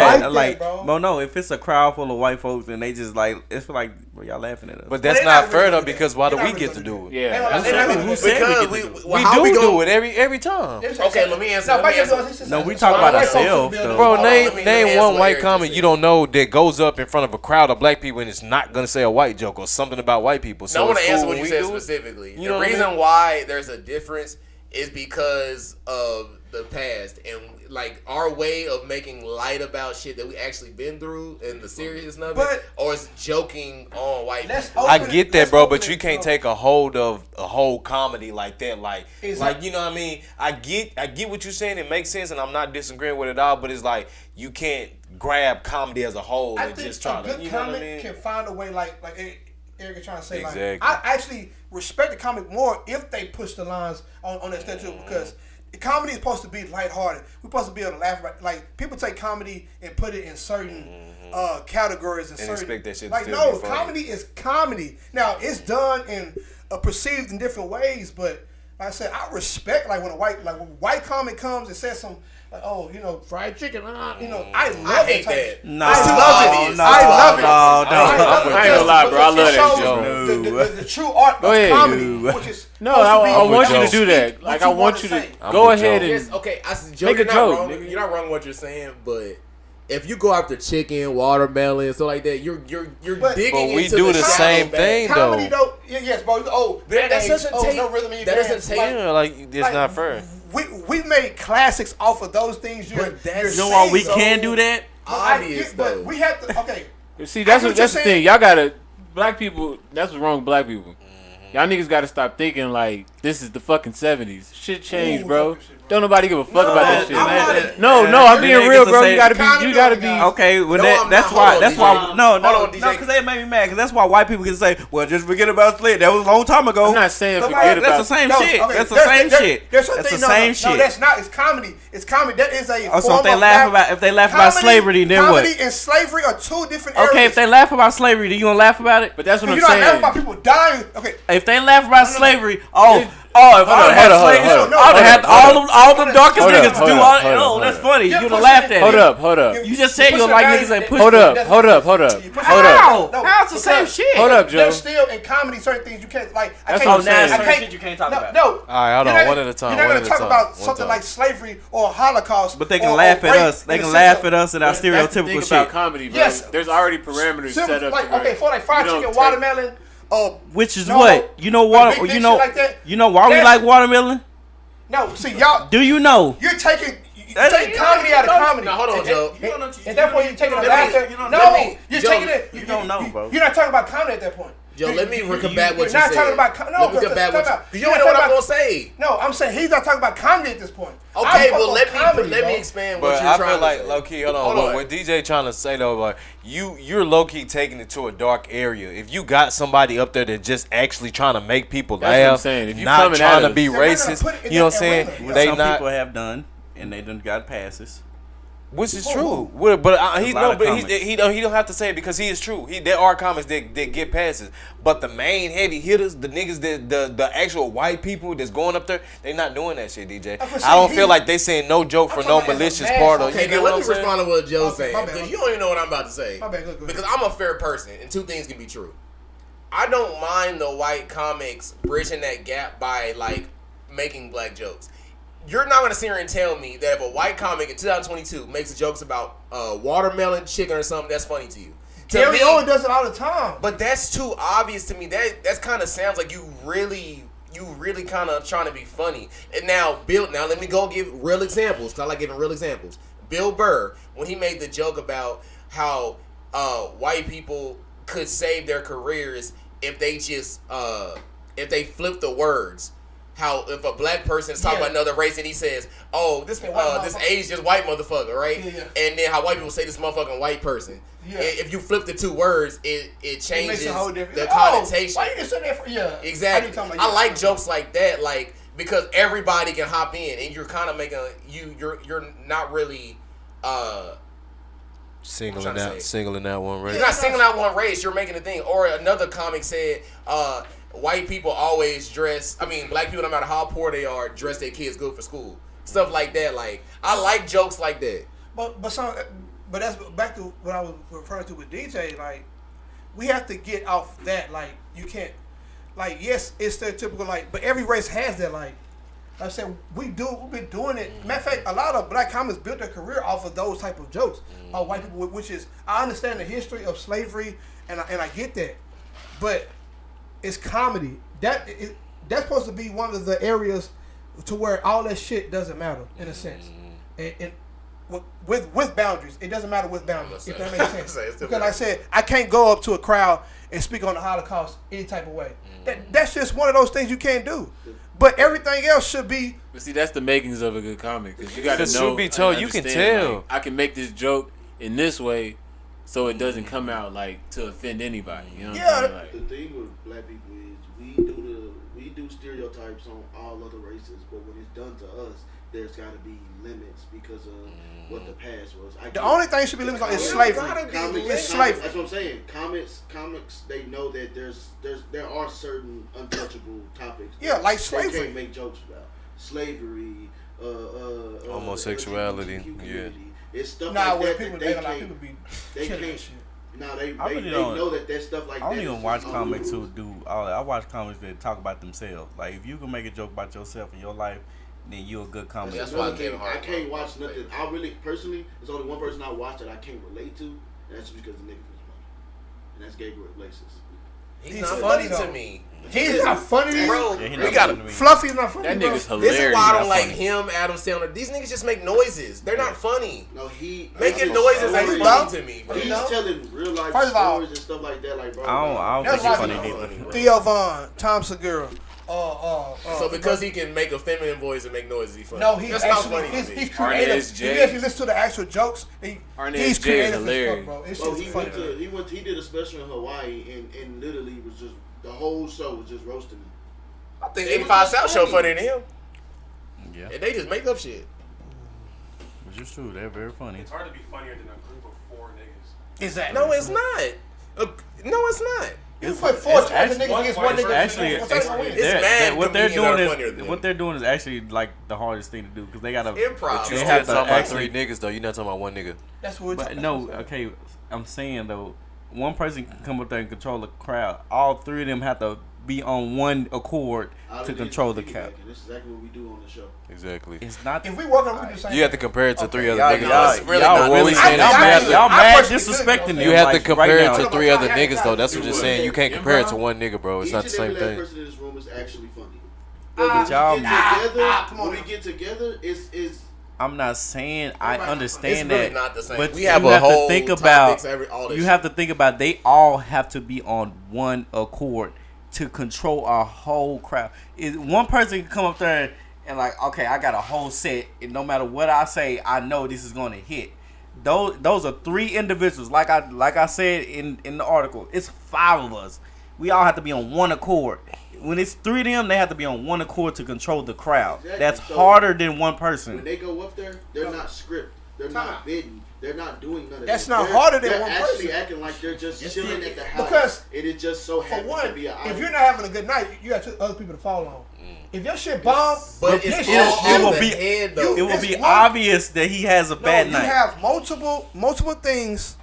No, if it's a crowd full of white folks and they just like, it's like, bro, y'all laughing at us. But that's not fair though, because why do we get to do it? Yeah, who said we do it every time. Okay, let me answer. No, we talk about ourselves. Bro, name one white comment you don't know that goes up in front of a crowd of black people and it's not gonna say a white joke or something about white people. So I want to answer what you said specifically. The reason why there's a difference is because of the past and like our way of making light about shit that we actually been through and the seriousness of it, or is joking on white people. I get that, bro, but you can't take a hold of a whole comedy like that. Like you know what I mean? I get what you're saying. It makes sense, and I'm not disagreeing with it all. But it's like you can't grab comedy as a whole and just try to. You know what I mean? Can find a way, like Eric is trying to say. Exactly. Like, I actually respect the comic more if they push the lines on that stuff too, because comedy is supposed to be lighthearted. We're supposed to be able to laugh about. Like people take comedy and put it in certain categories and certain. Expect that shit like to no, be funny. comedy is comedy. Now it's done in perceived in different ways, but like I said, I respect like when a white comic comes and says some. Like, oh, you know, fried chicken. You know, I love hate that. No, I love it. I love it. I ain't gonna lie, bro. I love that show. The true art of comedy, which is no, I want you to do that. Like, I want you to go ahead and yes, okay. Joe, make a joke. You're not wrong what you're saying, but if you go after chicken, watermelon, stuff like that, you're digging but we into do the same thing comedy, though. Yes, bro. Oh, that doesn't take. No rhythm in That doesn't take. Yeah, like it's not fair. We made classics off of those things. You know why we can do that? Obvious, but we have to. Okay. See, that's the thing. Y'all gotta black people. That's what's wrong with black people. Y'all niggas gotta stop thinking like this is the fucking 70s. Shit changed, bro. Don't nobody give a fuck about that shit. I'm being real, bro. You gotta be. Okay, well that's why. No, because they made me mad. Because that's why white people can say, well, just forget about slavery. That was a long time ago. I'm not saying forget about. That's the same shit. That's the same shit. That's the same shit. No, that's not. It's comedy. It's comedy. That is a. So if they laugh about slavery, then what? Comedy and slavery are two different areas. Okay, if they laugh about slavery, then you gonna laugh about it? But that's what I'm saying. You're not laughing about people dying. Okay. If they laugh about slavery, if I had slaves, all the darkest niggas do all that. Oh, that's funny. You would have laughed at it. Hold up. You just said you don't like niggas that push. Hold up. How? It's the same shit. Hold up, Joe. There's still in comedy certain things you can't like. That's what I'm saying. Certain shit you can't talk about. No. All right, hold on. One at a time. You're not gonna talk about something like slavery or Holocaust. But they can laugh at us. They can laugh at us and our stereotypical shit. About comedy, bro. Yes. There's already parameters set up. Okay, for like fried chicken, watermelon. Which is what? You know what? You know why we like watermelon? No, see y'all. Do you know? You're taking comedy out of comedy. Now hold on, Joe. At that point, you're taking the laughter. No, you're taking it. You don't know, bro. You're not talking about comedy at that point. Joe, let me combat what you said. You're not talking about let me combat what you don't know what I'm gonna say. No, I'm saying he's not talking about comedy at this point. Okay, well let me expand what you're trying to say. But I feel like low key. Hold on. What DJ trying to say though, like you're low key taking it to a dark area. If you got somebody up there that just actually trying to make people laugh, if you not trying to be racist, you know what I'm saying? Some people have done, and they done got passes. Which is true, but he don't have to say it because he is true. There are comics that get passes, but the main heavy hitters, the niggas the actual white people that's going up there, they not doing that shit, DJ. I don't feel like they saying no joke for no malicious part of. Okay, now let me respond to what Joe's saying because you don't even know what I'm about to say. Because I'm a fair person, and two things can be true. I don't mind the white comics bridging that gap by like making black jokes. You're not gonna sit here and tell me that if a white comic in 2022 makes jokes about watermelon, chicken, or something, that's funny to you. Gary Owen does it all the time. But that's too obvious to me. That kind of sounds like you really kind of trying to be funny. And now let me go give real examples because I like giving real examples. Bill Burr, when he made the joke about how white people could save their careers if they just if they flip the words. How if a black person is talking about another race and he says, "Oh, this Asian white motherfucker," right? Yeah. And then how white people say this motherfucking white person. Yeah. If you flip the two words, it changes the connotation. Why you just say that for exactly. I like jokes like that, like because everybody can hop in, and you're kind of making you're not really singling out one race. You're not singling out one race. You're making a thing. Or another comic said. White people always dress. I mean, black people, no matter how poor they are, dress their kids good for school. Stuff like that. Like I like jokes like that. But that's back to what I was referring to with DJ. Like we have to get off that. Like you can't. Like yes, it's stereotypical. Like, but every race has that. Like I said, we've been doing it. Matter of fact, a lot of black comics built their career off of those type of jokes. White people, which is I understand the history of slavery, and I get that, but. It's comedy. That's supposed to be one of the areas to where all that shit doesn't matter in a sense, and with boundaries, it doesn't matter with boundaries. If that makes sense, because like I said, I can't go up to a crowd and speak on the Holocaust any type of way. That's just one of those things you can't do. But everything else should be. But see, that's the makings of a good comic. Because you got to know. Truth be told, you can tell. Like, I can make this joke in this way, so it doesn't come out like to offend anybody. You know what I'm saying? Like, the thing with black people is we do stereotypes on all other races, but when it's done to us, there's got to be limits because of what the past was. The only thing should be limits on is slavery. It's slavery. That's what I'm saying. Comics, they know that there are certain untouchable topics. Yeah, like they slavery. can't make jokes about slavery, homosexuality. LGBTQ community. It's stuff Nah, like that people, that people be they killing can't. shit. No, they really know that stuff like that. I don't even is watch just comics who do all that. I watch comics that talk about themselves. Like, if you can make a joke about yourself and your life, then you're a good comic. That's Another why thing, Kevin Hart I can't watch nothing. I really, personally, there's only one person I watch that I can't relate to, and that's just because the nigga is funny. And that's Gabriel Iglesias. He's not funny to me. He's not funny to you. Bro, Yeah, he we not got funny to me. Fluffy's not funny. that bro. nigga's hilarious. This is why I don't Not like funny. him, Adam Sandler. These niggas just make noises. They're not funny. No, Making noises ain't funny to me. Bro. He's telling real life First of all, stories and stuff like that. Like, bro, I don't That's think he's why funny he- either. Theo Vaughn, Tom Segura. So because he can make a feminine voice and make noises, he's funny. No, he's That's not actually funny to he's me. creative. Arnez If J. you actually listen to the actual jokes, Arnez he's J is creative as hilarious. fuck, bro. It's Bro, just he funny. he did a special in Hawaii and literally was just the whole show was just roasting him. I think 85 South show funnier than him. Yeah, And they just make up shit. which is true. They're very funny. It's hard to be funnier than a group of 4 niggas. Exactly. No, it's not. No, it's not. You put four types of actually- niggas against one nigga. Actually, What's that gonna win? It's mad what they're comedians that are doing funnier is than what they're doing is actually like the hardest thing to do because they gotta Improv. You They still have to talking about actually- 3 niggas though. You're not talking about one nigga. That's what we're But talking no, about. okay, I'm saying though, one person can come up there and control the crowd. All 3 of them have to be on one accord to control the crowd. This is exactly what we do on the show. Exactly. It's not. If we work on the same You have to compare it to 3 other Y'all- niggas. y'all- though. really y'all not. really I- y'all I- mad, I- y'all I mad personally disrespecting couldn't. them. You have to like, compare right it now. to 3 other Yeah, niggas though. That's yeah, what you're yeah. saying. You can't compare it to one nigga, bro. It's Each not the and same every last thing. person in this room is actually funny. But When y'all- we get together, come on when we now. get together, it's I'm not saying I Everybody- understand It's really that, not the same. but We have you a have whole to think topics about. all this You shit. have to think about. They all have to be on one accord to control our whole crowd. Is one person can come up there and like, okay, I got a whole set, and no matter what I say, I know this is going to hit. Those are 3 individuals. Like I said in the article, it's 5 of us. We all have to be on one accord. When it's 3 of them, they have to be on one accord to control the crowd. Exactly. That's So, harder than one when person. they go up there, they're not script. They're Time not out. bidding. They're not doing none of That's that. not They're- harder than they're one actually person. acting like they're just Yes, chilling it at the is. house. Because it is just so For happens one, to be an if you're not having a good night, you got other people to fall on. If your shit bomb, But it's it all will on the be- head, though. It will It's be one- obvious that he has a bad you night. have multiple things.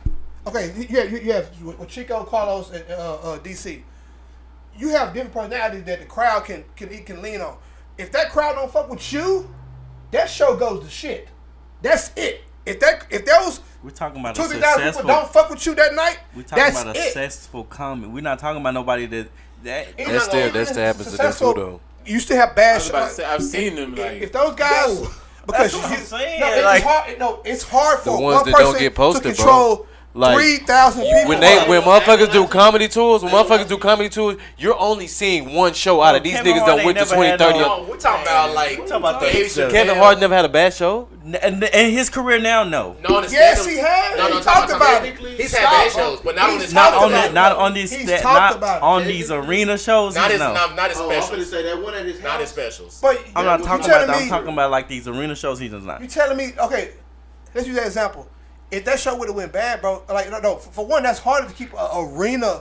Okay, you have with Chico, Carlos, and DC. You have different personalities that the crowd can lean on. If that crowd don't fuck with you, that show goes to shit. That's it. If those We're talking about a 2,000 people successful. don't fuck with you that night, We're talking that's about a it. successful comment. We're not talking about nobody that. That still happens to them Successful, too though. You still have I bad was about to shows. say, I've seen them like. If those guys, because That's what I'm saying, no, like- it's hard. No, it's hard for The ones one that don't person get posted, to bro. control Like, 3,000 people. When motherfuckers do comedy tours, you're only seeing one show out of these Kevin niggas Hart that went to ain't never 20, had 30. No, we're talking about like We're talking about Dave the- Chappelle. Kevin Hart never had a bad show. In his career now, no. No, the Yes, stand-up- he has. No, He no, talked about it. He's Stop, had bad bro. shows, but not on He's this. talked Not on about the, it. not on these He's sta- talked not about it. on these arena shows. Not his, no. not his Oh, I'm gonna specials. say that one at his Not house. his specials. But I'm not you talking telling about that. me- I'm talking about like these arena shows. He does not. You telling me? Okay, let's use that example. If that show would have went bad, bro, like no, for one, that's harder to keep an arena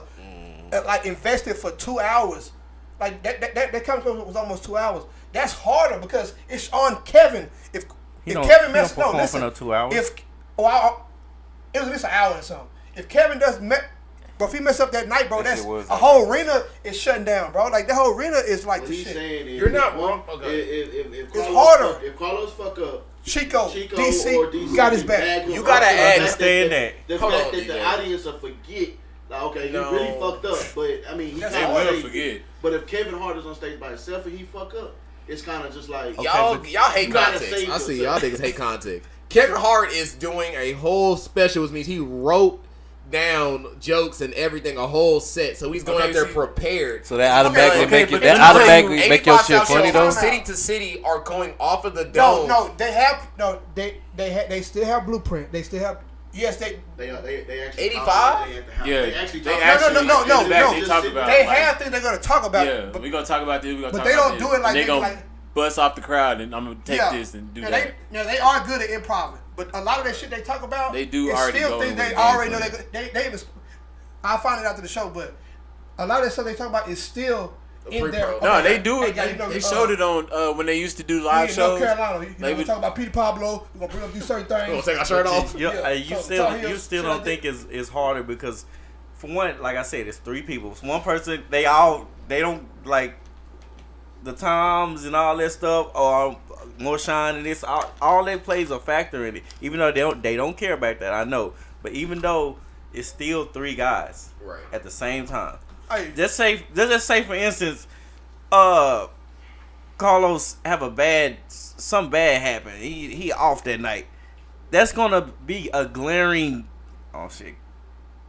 like invested for 2 hours. Like that comes was almost 2 hours. That's harder because it's on Kevin. If don't- Kevin he messed don't no, perform listen. for no 2 hours. If it was at least an hour or something. If Kevin does, bro, if he mess up that night, bro, That that's shit was a like whole arena is shutting down, bro. Like the whole arena is like What the he's shit. saying is, You're not if wrong. one- Okay. If It's Carlos harder. Fuck, if Carlos fuck up, Chico, Chico DC, or DC got his can back. bag him You up gotta to the add- fact Understand that. The Hold fact on, that the DJ. audience will forget. Like, okay, No. he really fucked up, but I mean, he That's They can't will say- forget. But if Kevin Hart is on stage by himself and he fuck up, it's kind of just like y'all hate you gotta context. save I see yourself. y'all niggas hate context. Kevin Hart is doing a whole special, which means he wrote down jokes and everything, a whole set. So he's going out there prepared. So that automatically make you, but that let me tell you, automatically make your 85 shit South funny shows though. from city to city are going off of the dome. They still have Blueprint. They still have. Yes, they actually 85? Yeah, they actually they talk actually no. They talk about. They like, have things they're gonna talk about. Yeah, we gonna talk about this. We gonna but talk they about don't this. do it like they they gonna like. bust off the crowd, and I'm gonna take this and do that. They are good at improv, but a lot of that shit they talk about, They do it's already still go things in they with the already game know. They even. I'll find it after the show, but a lot of that stuff they talk about is still in there. No, they do it. Hey, They showed it on when they used to do live shows. North Carolina, you They know, we would- talk about Peter Pablo. We're gonna bring up these certain things. We'll take our shirt off. You So, still don't think it's harder because, for one, like I said, it's three people. For one person, they don't like the times and all that stuff, or more shine and this. All that plays a factor in it. Even though they don't care about that, I know. But even though it's still three guys Right. at the same time. Hey, Let's just say for instance, Carlos have something bad happen. He off that night. That's gonna be a glaring. Oh shit,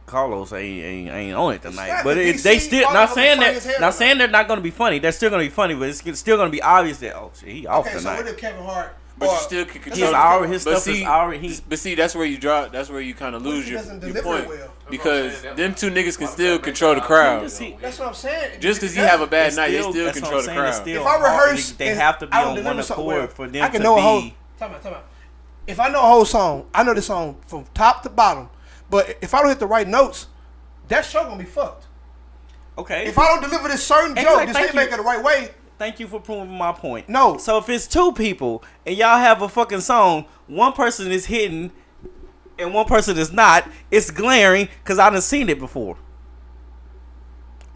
Carlos ain't on it tonight. not But the they DC, still Carlos not saying gonna be funny as that. hell Not tonight. saying they're not gonna be funny. They're still gonna be funny, but it's still gonna be obvious that shit he off okay, so tonight. what if Kevin Hart? But you still can His control. his But stuff is see, already. But see, that's where you draw. That's where you kind of What if lose he your doesn't your deliver it point well? because them two niggas can still control the crowd. That's what I'm saying. Just because you have a bad It's night, they still- still that's what control I'm the saying, it's crowd. still If I hard. rehearse, They and have to be I don't on deliver one something accord well, for them I can to know a be. whole. Time out. If I know a whole song, I know the song from top to bottom. But if I don't hit the right notes, that show gonna be fucked. Okay. If I don't deliver this certain Exactly, joke, this thank ain't make you. it the right way. Thank you for proving my point. No. So if it's two people and y'all have a fucking song, one person is hitting and one person is not, it's glaring because I done seen it before.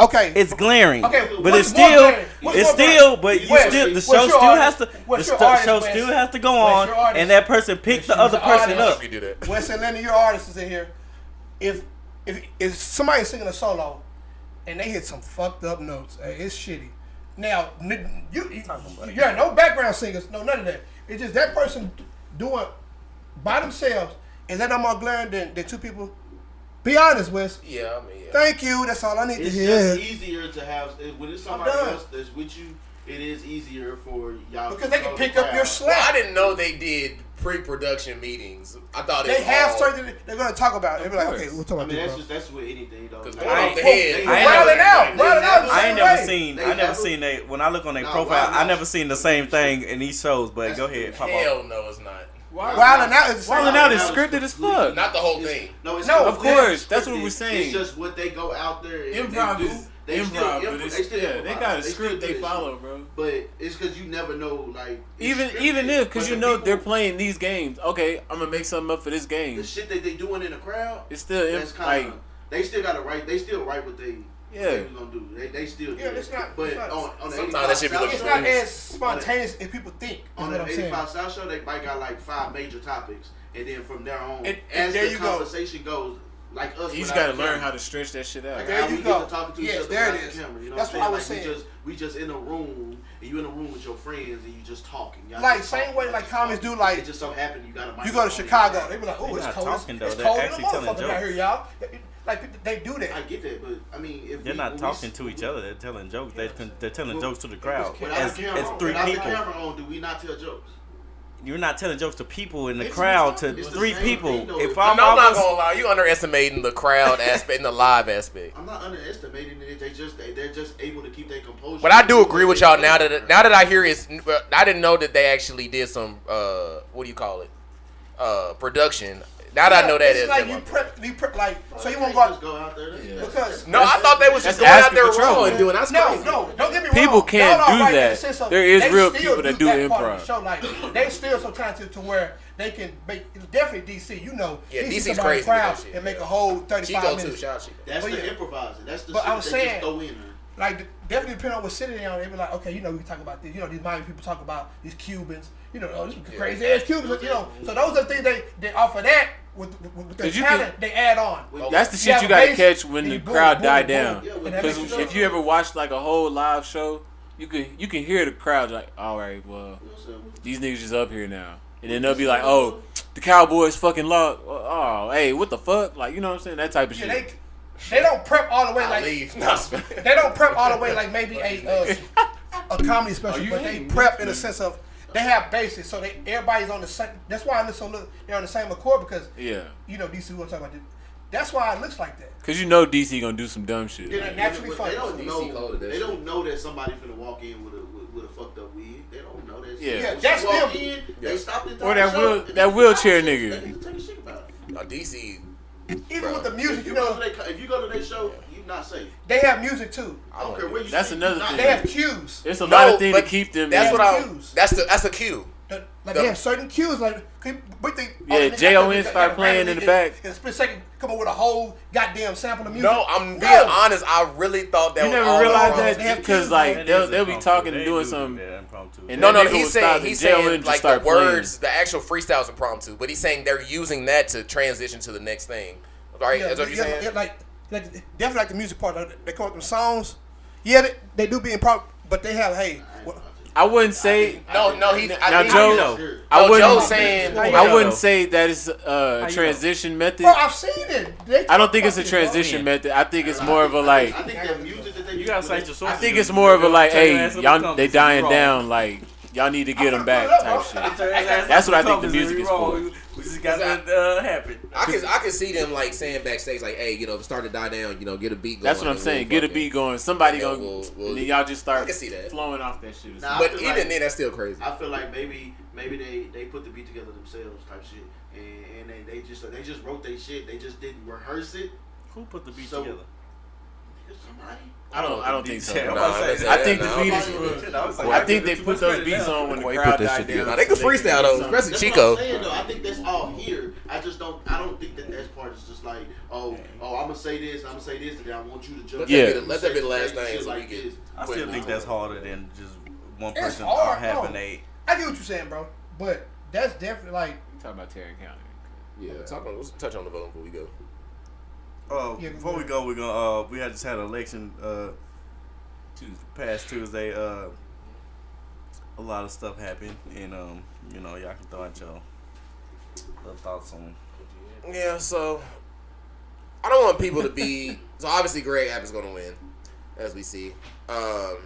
Okay. It's glaring. Okay, but what's it's more still, glaring? What's it's more still, glaring? but you Wes, still, the what's show your still artist? has to, What's the your show artist, still Wes? has to go Wes, on, your artist? and that person pick Wes, the you's other an person artist. up. You do that. Wes and Lenny, your artists is in here. If somebody's singing a solo and they hit some fucked up notes, it's shitty. Now yeah, no background singers, no none of that. It's just that person doing by themselves. Is that no more glaring than two people? Be honest, Wes. Yeah, I mean, yeah. Thank you. That's all I need It's to hear. just easier to have when it's somebody done. else that's with you. It is easier for y'all Because to they can control pick the up your crowd. slack. Well, I didn't know they did pre-production meetings. I thought it They was have all- certain they're gonna talk about. They'll be like, okay, we'll talk I about mean, this, bro. that's with anything though. Because Like, going off the they- head, they- I ain't Wilding never- out, wilding out. the I same ain't never way. seen. They I never never- seen they. When I look on their Nah, profile, why I not? never seen the same thing in these shows. But go ahead, pop off. Hell no, it's not. Wilding out is the same. Wilding out is Wilding out scripted is as fuck. Not the whole thing. No, it's No, not. of course, It's that's what scripted. we're saying. It's just what they go out there and Improv they do. is They improv, still, but it's, they still yeah, they improvise. got a still script do they this follow, shit. bro. But it's because you never know, like it's Even scripted. if, because But you the know people- they're playing these games. Okay, I'm gonna make something up for this game. the shit that they doing in the crowd. It's still That's kind like, of they still got to write. They still write what they Yeah. they was gonna do. They still do Yeah, it. it's not- But it's not- on the sometimes 85 that shit be South looking It's show, not as spontaneous as people think. Is on what the I'm saying. 85 South show, they might got like 5 major topics, and then from there on, And as there the you go. conversation goes, like us, you just without gotta the learn camera. how to stretch that shit out. Like There how you we go. get to talking to Yes, each other there it without is. the camera. You know That's what what I I'm was saying? saying. Like we just in a room, and you in a room with your friends, and you just talking. Y'all Like, just same talking, way y'all like just comics talking. do, like, it just so happened you got a You go to microphone in Chicago, your they be like, They oh, it's not cold. talking, though. It's They're cold in the actually telling motherfucker out here, jokes. y'all. Like, they do that. I get that, but I mean, if They're we- not when talking we, to each other. They're telling jokes. They're telling jokes to the crowd. Without As the camera, three without the people. camera on, do we not tell jokes? You're not telling jokes to people in the It's crowd. the To same. It's the three same people. thing, though. If I'm I'm, No, I'm not almost- gonna lie. You underestimating the crowd aspect and the live aspect. I'm not underestimating it. They're just able to keep their composure. But I do agree with y'all now that I hear it's. I didn't know that they actually did some. What do you call it? Production. Now that I know that it's is. like you prep, like, so you won't just go go out there. because No, I thought they was just That's going out asking there for trouble. raw and doing. That's no, crazy. don't get me wrong. People can't Y'all do right in that. the sense of There is they real still people that do that part of improv. the show. Like, they still so talented to where they can make. It's definitely DC. You know, Yeah, DC DC's somebody crazy with crowd that shit, and make yeah. a whole 35 Chico too. minutes. Shout out Chico. That's But the yeah. improvising. That's the But shit I'm that they saying- just throw in there. Like, definitely depending on what city they're on, they be like, okay, you know, we can talk about this. You know, these Miami people talk about these Cubans. You know, oh, these crazy ass Cubans. You know, so those are the things they offer that with their 'Cause you talent. They add on. That's the You shit have you a gotta bass, catch when and the you boom, crowd boom, die boom. down. Yeah, And that Because makes you if you ever watched like a whole live show you can hear the crowd like, all right, well, these niggas just up here now, and then they'll be like, oh, the Cowboys fucking lost. Oh, hey, what the fuck? Like, you know what I'm saying? That type of shit. They don't prep all the way like they don't prep all the way like maybe a comedy special, but they prep in the sense of they have bases, so everybody's on the same. That's why they're on the same accord because you know DC. We're talking about. That's why it looks like that. Cause you know DC gonna do some dumb shit. They're naturally funny. They don't know that somebody finna walk in with a fucked up wig. They don't know that. Yeah, that's them. They stopped the or that wheelchair nigga. Take a shit about it. DC. Even with the music, you know, if you go to their show, you're not safe. They have music too. I don't care where you. That's another thing. They have cues. There's a lot of things to keep them. That's in. what I'm. That's a cue. They have certain cues, like JOHVAN start playing in the back. In a split second, come up with a whole goddamn sample of music. No, I'm being honest. I really thought that. You never realized that because like they'll be talking and doing some. And no, he's saying like the words, the actual freestyles impromptu, but he's saying they're using that to transition to the next thing. Right? That's what you're saying. Like definitely like the music part. They call them songs. Yeah, they do be impromptu, but they have I wouldn't say no. I wouldn't say that is a transition method. Bro, I've seen it. I don't think it's a transition method. I think it's more of a like. I think that music that they You gotta cite your sources. I think it's more of a like, hey, y'all they dying down. Like y'all need to get them back type shit. That's what I think the music is for. We just got that happen. I can see them like saying backstage like, hey, start to die down. Get a beat going. That's what I'm saying. Get a beat going. Somebody gonna. And then y'all just start see that. flowing off that shit. But even then, that's still crazy. I feel like maybe they put the beat together themselves type shit, and they just wrote their shit. They just didn't rehearse it. Who put the beat together? Somebody. I don't think so. I think the beat is. I think they put those beats on when the crowd died down. They can freestyle though, especially Chico. I think that's all here. I don't think that part is just like, I'm gonna say this, and I want you to judge. Let that be the last thing. So like this. I still think that's harder than just one person hard, having a. I get what you're saying, bro, but that's definitely like. You're talking about Tarrant County. Yeah, let's touch on the vote before we go. Before we go, we're gonna we just had an election past Tuesday. A lot of stuff happened, and y'all can throw out your little thoughts on. Yeah, so I don't want people to be. So obviously, Gregg Abbott's gonna win, as we see. I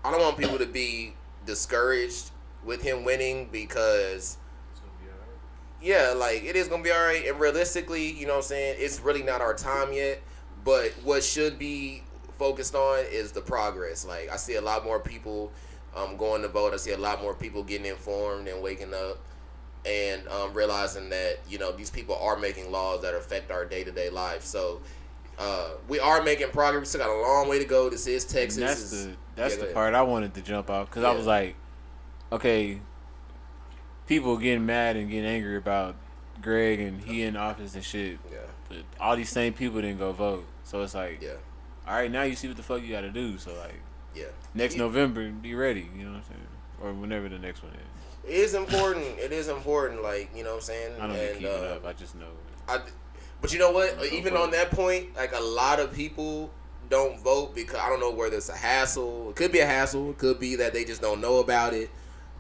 don't want people to be discouraged with him winning because. Yeah, like, it is going to be all right. And realistically, you know what I'm saying, it's really not our time yet. But what should be focused on is the progress. Like, I see a lot more people going to vote. I see a lot more people getting informed and waking up and realizing that, these people are making laws that affect our day-to-day life. So, we are making progress. We still got a long way to go. This is Texas. And that's the part I wanted to jump out. Because I was like, okay, people getting mad and getting angry about Gregg and he in office and shit. Yeah. But all these same people didn't go vote. So it's like, all right, now you see what the fuck you got to do. So, like, next November, be ready. You know what I'm saying? Or whenever the next one is. It is important. It is important. Like, you know what I'm saying? I don't keep it up. I just know. But you know what? Even on that point, like, a lot of people don't vote because I don't know whether it's a hassle. It could be a hassle. It could be that they just don't know about it.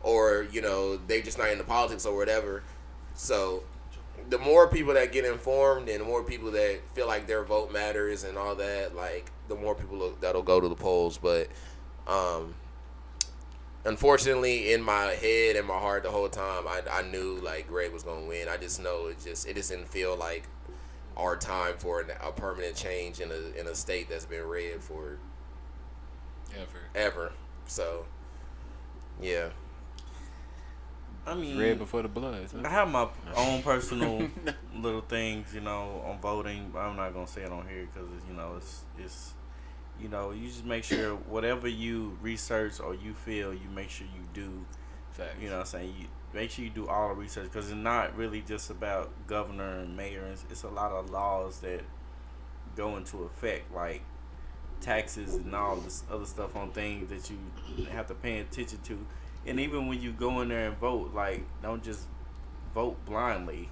Or, they just not into politics or whatever. So, the more people that get informed and the more people that feel like their vote matters and all that, like, the more people that'll go to the polls. But, unfortunately, in my head and my heart the whole time, I knew, like, Gregg was going to win. I just know it just didn't feel like our time for a permanent change in a state that's been red for ever. So, yeah. I mean, red before the blood. So. I have my own personal little things, on voting. I'm not gonna say it on here because it's you just make sure whatever you research or you feel, you make sure you do. Facts. You know what I'm saying? You make sure you do all the research because it's not really just about governor and mayor. It's a lot of laws that go into effect, like taxes and all this other stuff on things that you have to pay attention to. And even when you go in there and vote, like, don't just vote blindly.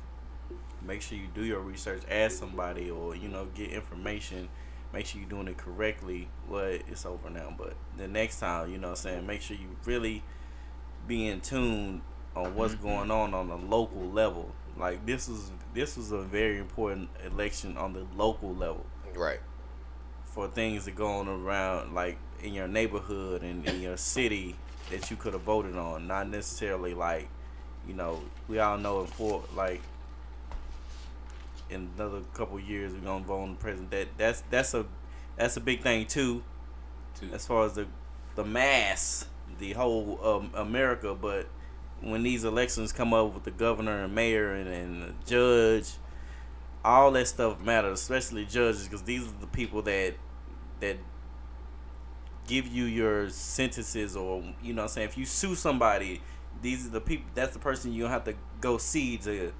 Make sure you do your research, ask somebody, or get information. make sure you're doing it correctly. Well, it's over now, but the next time, you know what I'm saying, make sure you really be in tune on what's going on a local level. Like this was a very important election on the local level. Right. For things that go on around, like in your neighborhood and in your city that you could have voted on, not necessarily like, you know, we all know in another couple years we're gonna vote on the president. That's a big thing too. As far as the mass, the whole America. But when these elections come up with the governor and mayor and the judge, all that stuff matters, especially judges, because these are the people that give you your sentences, or you know what I'm saying, if you sue somebody, these are the people, that's the person you don't have to go see to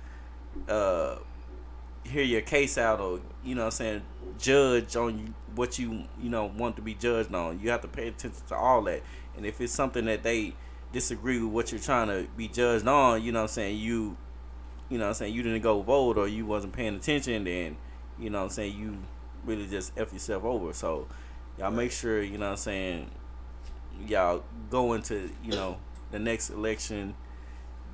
hear your case out, or you know what I'm saying, judge on what you know want to be judged on. You have to pay attention to all that. And if it's something that they disagree with what you're trying to be judged on, you know what I'm saying, you know what I'm saying, you didn't go vote or you wasn't paying attention, then you know what I'm saying, you really just F yourself over. So y'all make sure, you know what I'm saying, y'all go into, you know, the next election,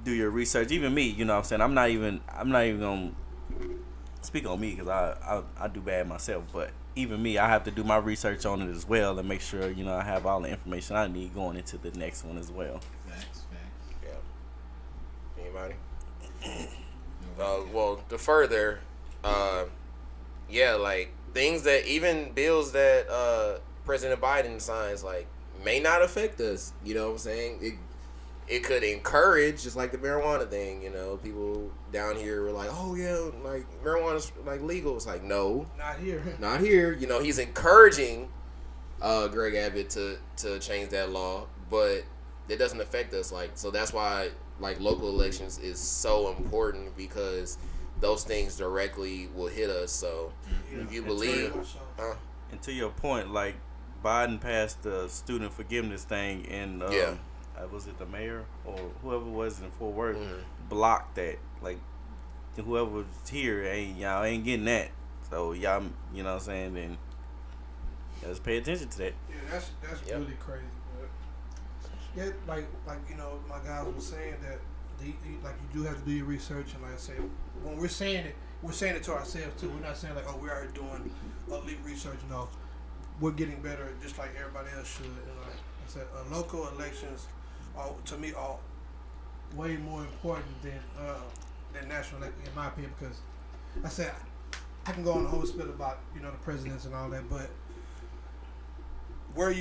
do your research. Even me, you know what I'm saying, I'm not even gonna speak on me because I do bad myself, but even me, I have to do my research on it as well and make sure, you know, I have all the information I need going into the next one as well. Facts. Yeah. Anybody? Well, the further, yeah, like things that, even bills that President Biden signs, like, may not affect us. You know what I'm saying? It could encourage, just like the marijuana thing. You know, people down here were like, "Oh yeah, like marijuana's like legal." It's like, no, not here. Not here. You know, he's encouraging Gregg Abbott to change that law, but it doesn't affect us. Like, so that's why like local elections is so important, because those things directly will hit us. So if you believe, and to your point, like Biden passed the student forgiveness thing, and was it the mayor or whoever was in Fort Worth blocked that? Like, whoever was here y'all ain't getting that. So y'all, you know what I'm saying, then let's pay attention to that. Yeah, that's really crazy. But yeah, like you know, my guys were saying that like you do have to do your research, and like I say, when we're saying it to ourselves too. We're not saying like, oh, we're already doing elite research. No, we're getting better, just like everybody else should. And like I said, local elections, to me, are way more important than national, in my opinion. Because I said I can go on the whole spiel about, you know, the presidents and all that, but where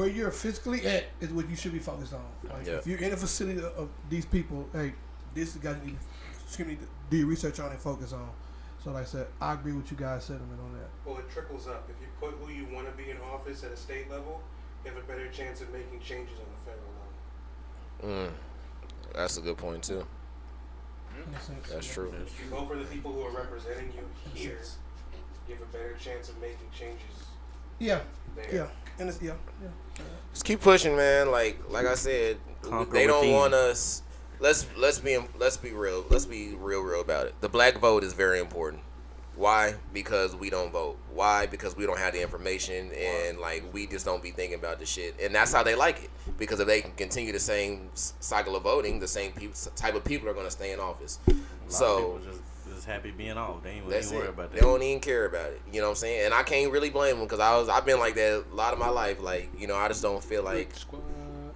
you're physically at is what you should be focused on. Like if you're in a facility of these people, hey, this is the guy you need to do your research on and focus on. So like I said, I agree with you guys' sentiment on that. Well, it trickles up. If you put who you want to be in office at a state level, you have a better chance of making changes on the federal level. That's a good point too. That's true. If you vote for the people who are representing you here, you have a better chance of making changes. Yeah. There. Yeah. And it's, Just keep pushing, man. Like I said, they don't want us. Let's be real. Let's be real about it. The black vote is very important. Why? Because we don't vote. Why? Because we don't have the information, and like we just don't be thinking about the shit. And that's how they like it. Because if they can continue the same cycle of voting, the same type of people are going to stay in office. So just happy being off. They ain't even worry about that. They don't even care about it. You know what I'm saying? And I can't really blame them, because I've been like that a lot of my life. Like, you know, I just don't feel like,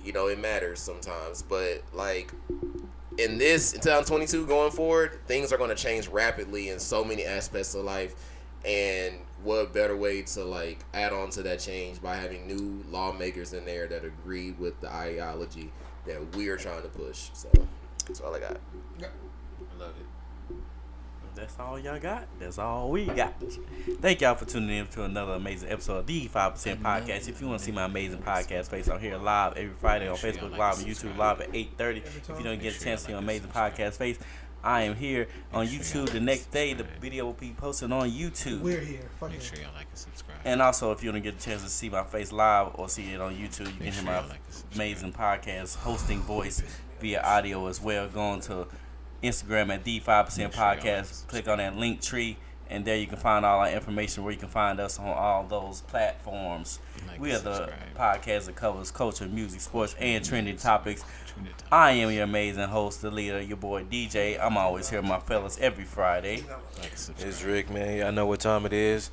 you know, it matters sometimes. But like in 2022 going forward, things are going to change rapidly in so many aspects of life. And what better way to like add on to that change by having new lawmakers in there that agree with the ideology that we're trying to push. So that's all I got. I love it. That's all y'all got. That's all we got. Thank y'all for tuning in to another amazing episode of the 5% Podcast. If you want to see my amazing podcast face on here live every Friday on Facebook Live and YouTube Live at 8:30. If you don't get a chance to see my amazing podcast face, I am here on YouTube the next day. The video will be posted on YouTube. We're here. Make sure y'all like and subscribe. And also, if you don't get a chance to see my face live or see it on YouTube, you can hear my amazing podcast hosting voice via audio as well. Going to Instagram at the 5% Podcast. Click on that link tree And there you can find all our information where you can find us on all those platforms. Like We and are the subscribe. podcast that covers culture, music, sports, and trending topics. I am your amazing host, the leader, your boy DJ. I'm always here with my fellas every Friday. Like and subscribe. It's Rick, man. Y'all know what time it is.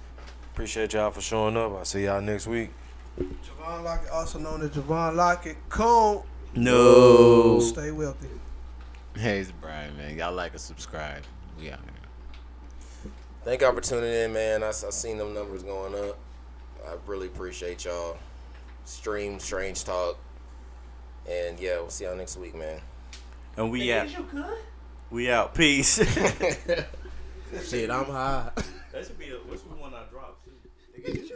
Appreciate y'all for showing up. I'll see y'all next week. JOHVAN Lockett, also known as JOHVAN Lockett. Coon. No. Stay wealthy. Hey, it's Brian, man. Y'all like and subscribe. We out here. Thank y'all for tuning in, man. I seen them numbers going up. I really appreciate y'all. Stream Strange Talk. And yeah, we'll see y'all next week, man. And we out. We out. Peace. Shit, I'm high. That should be one I dropped. You good?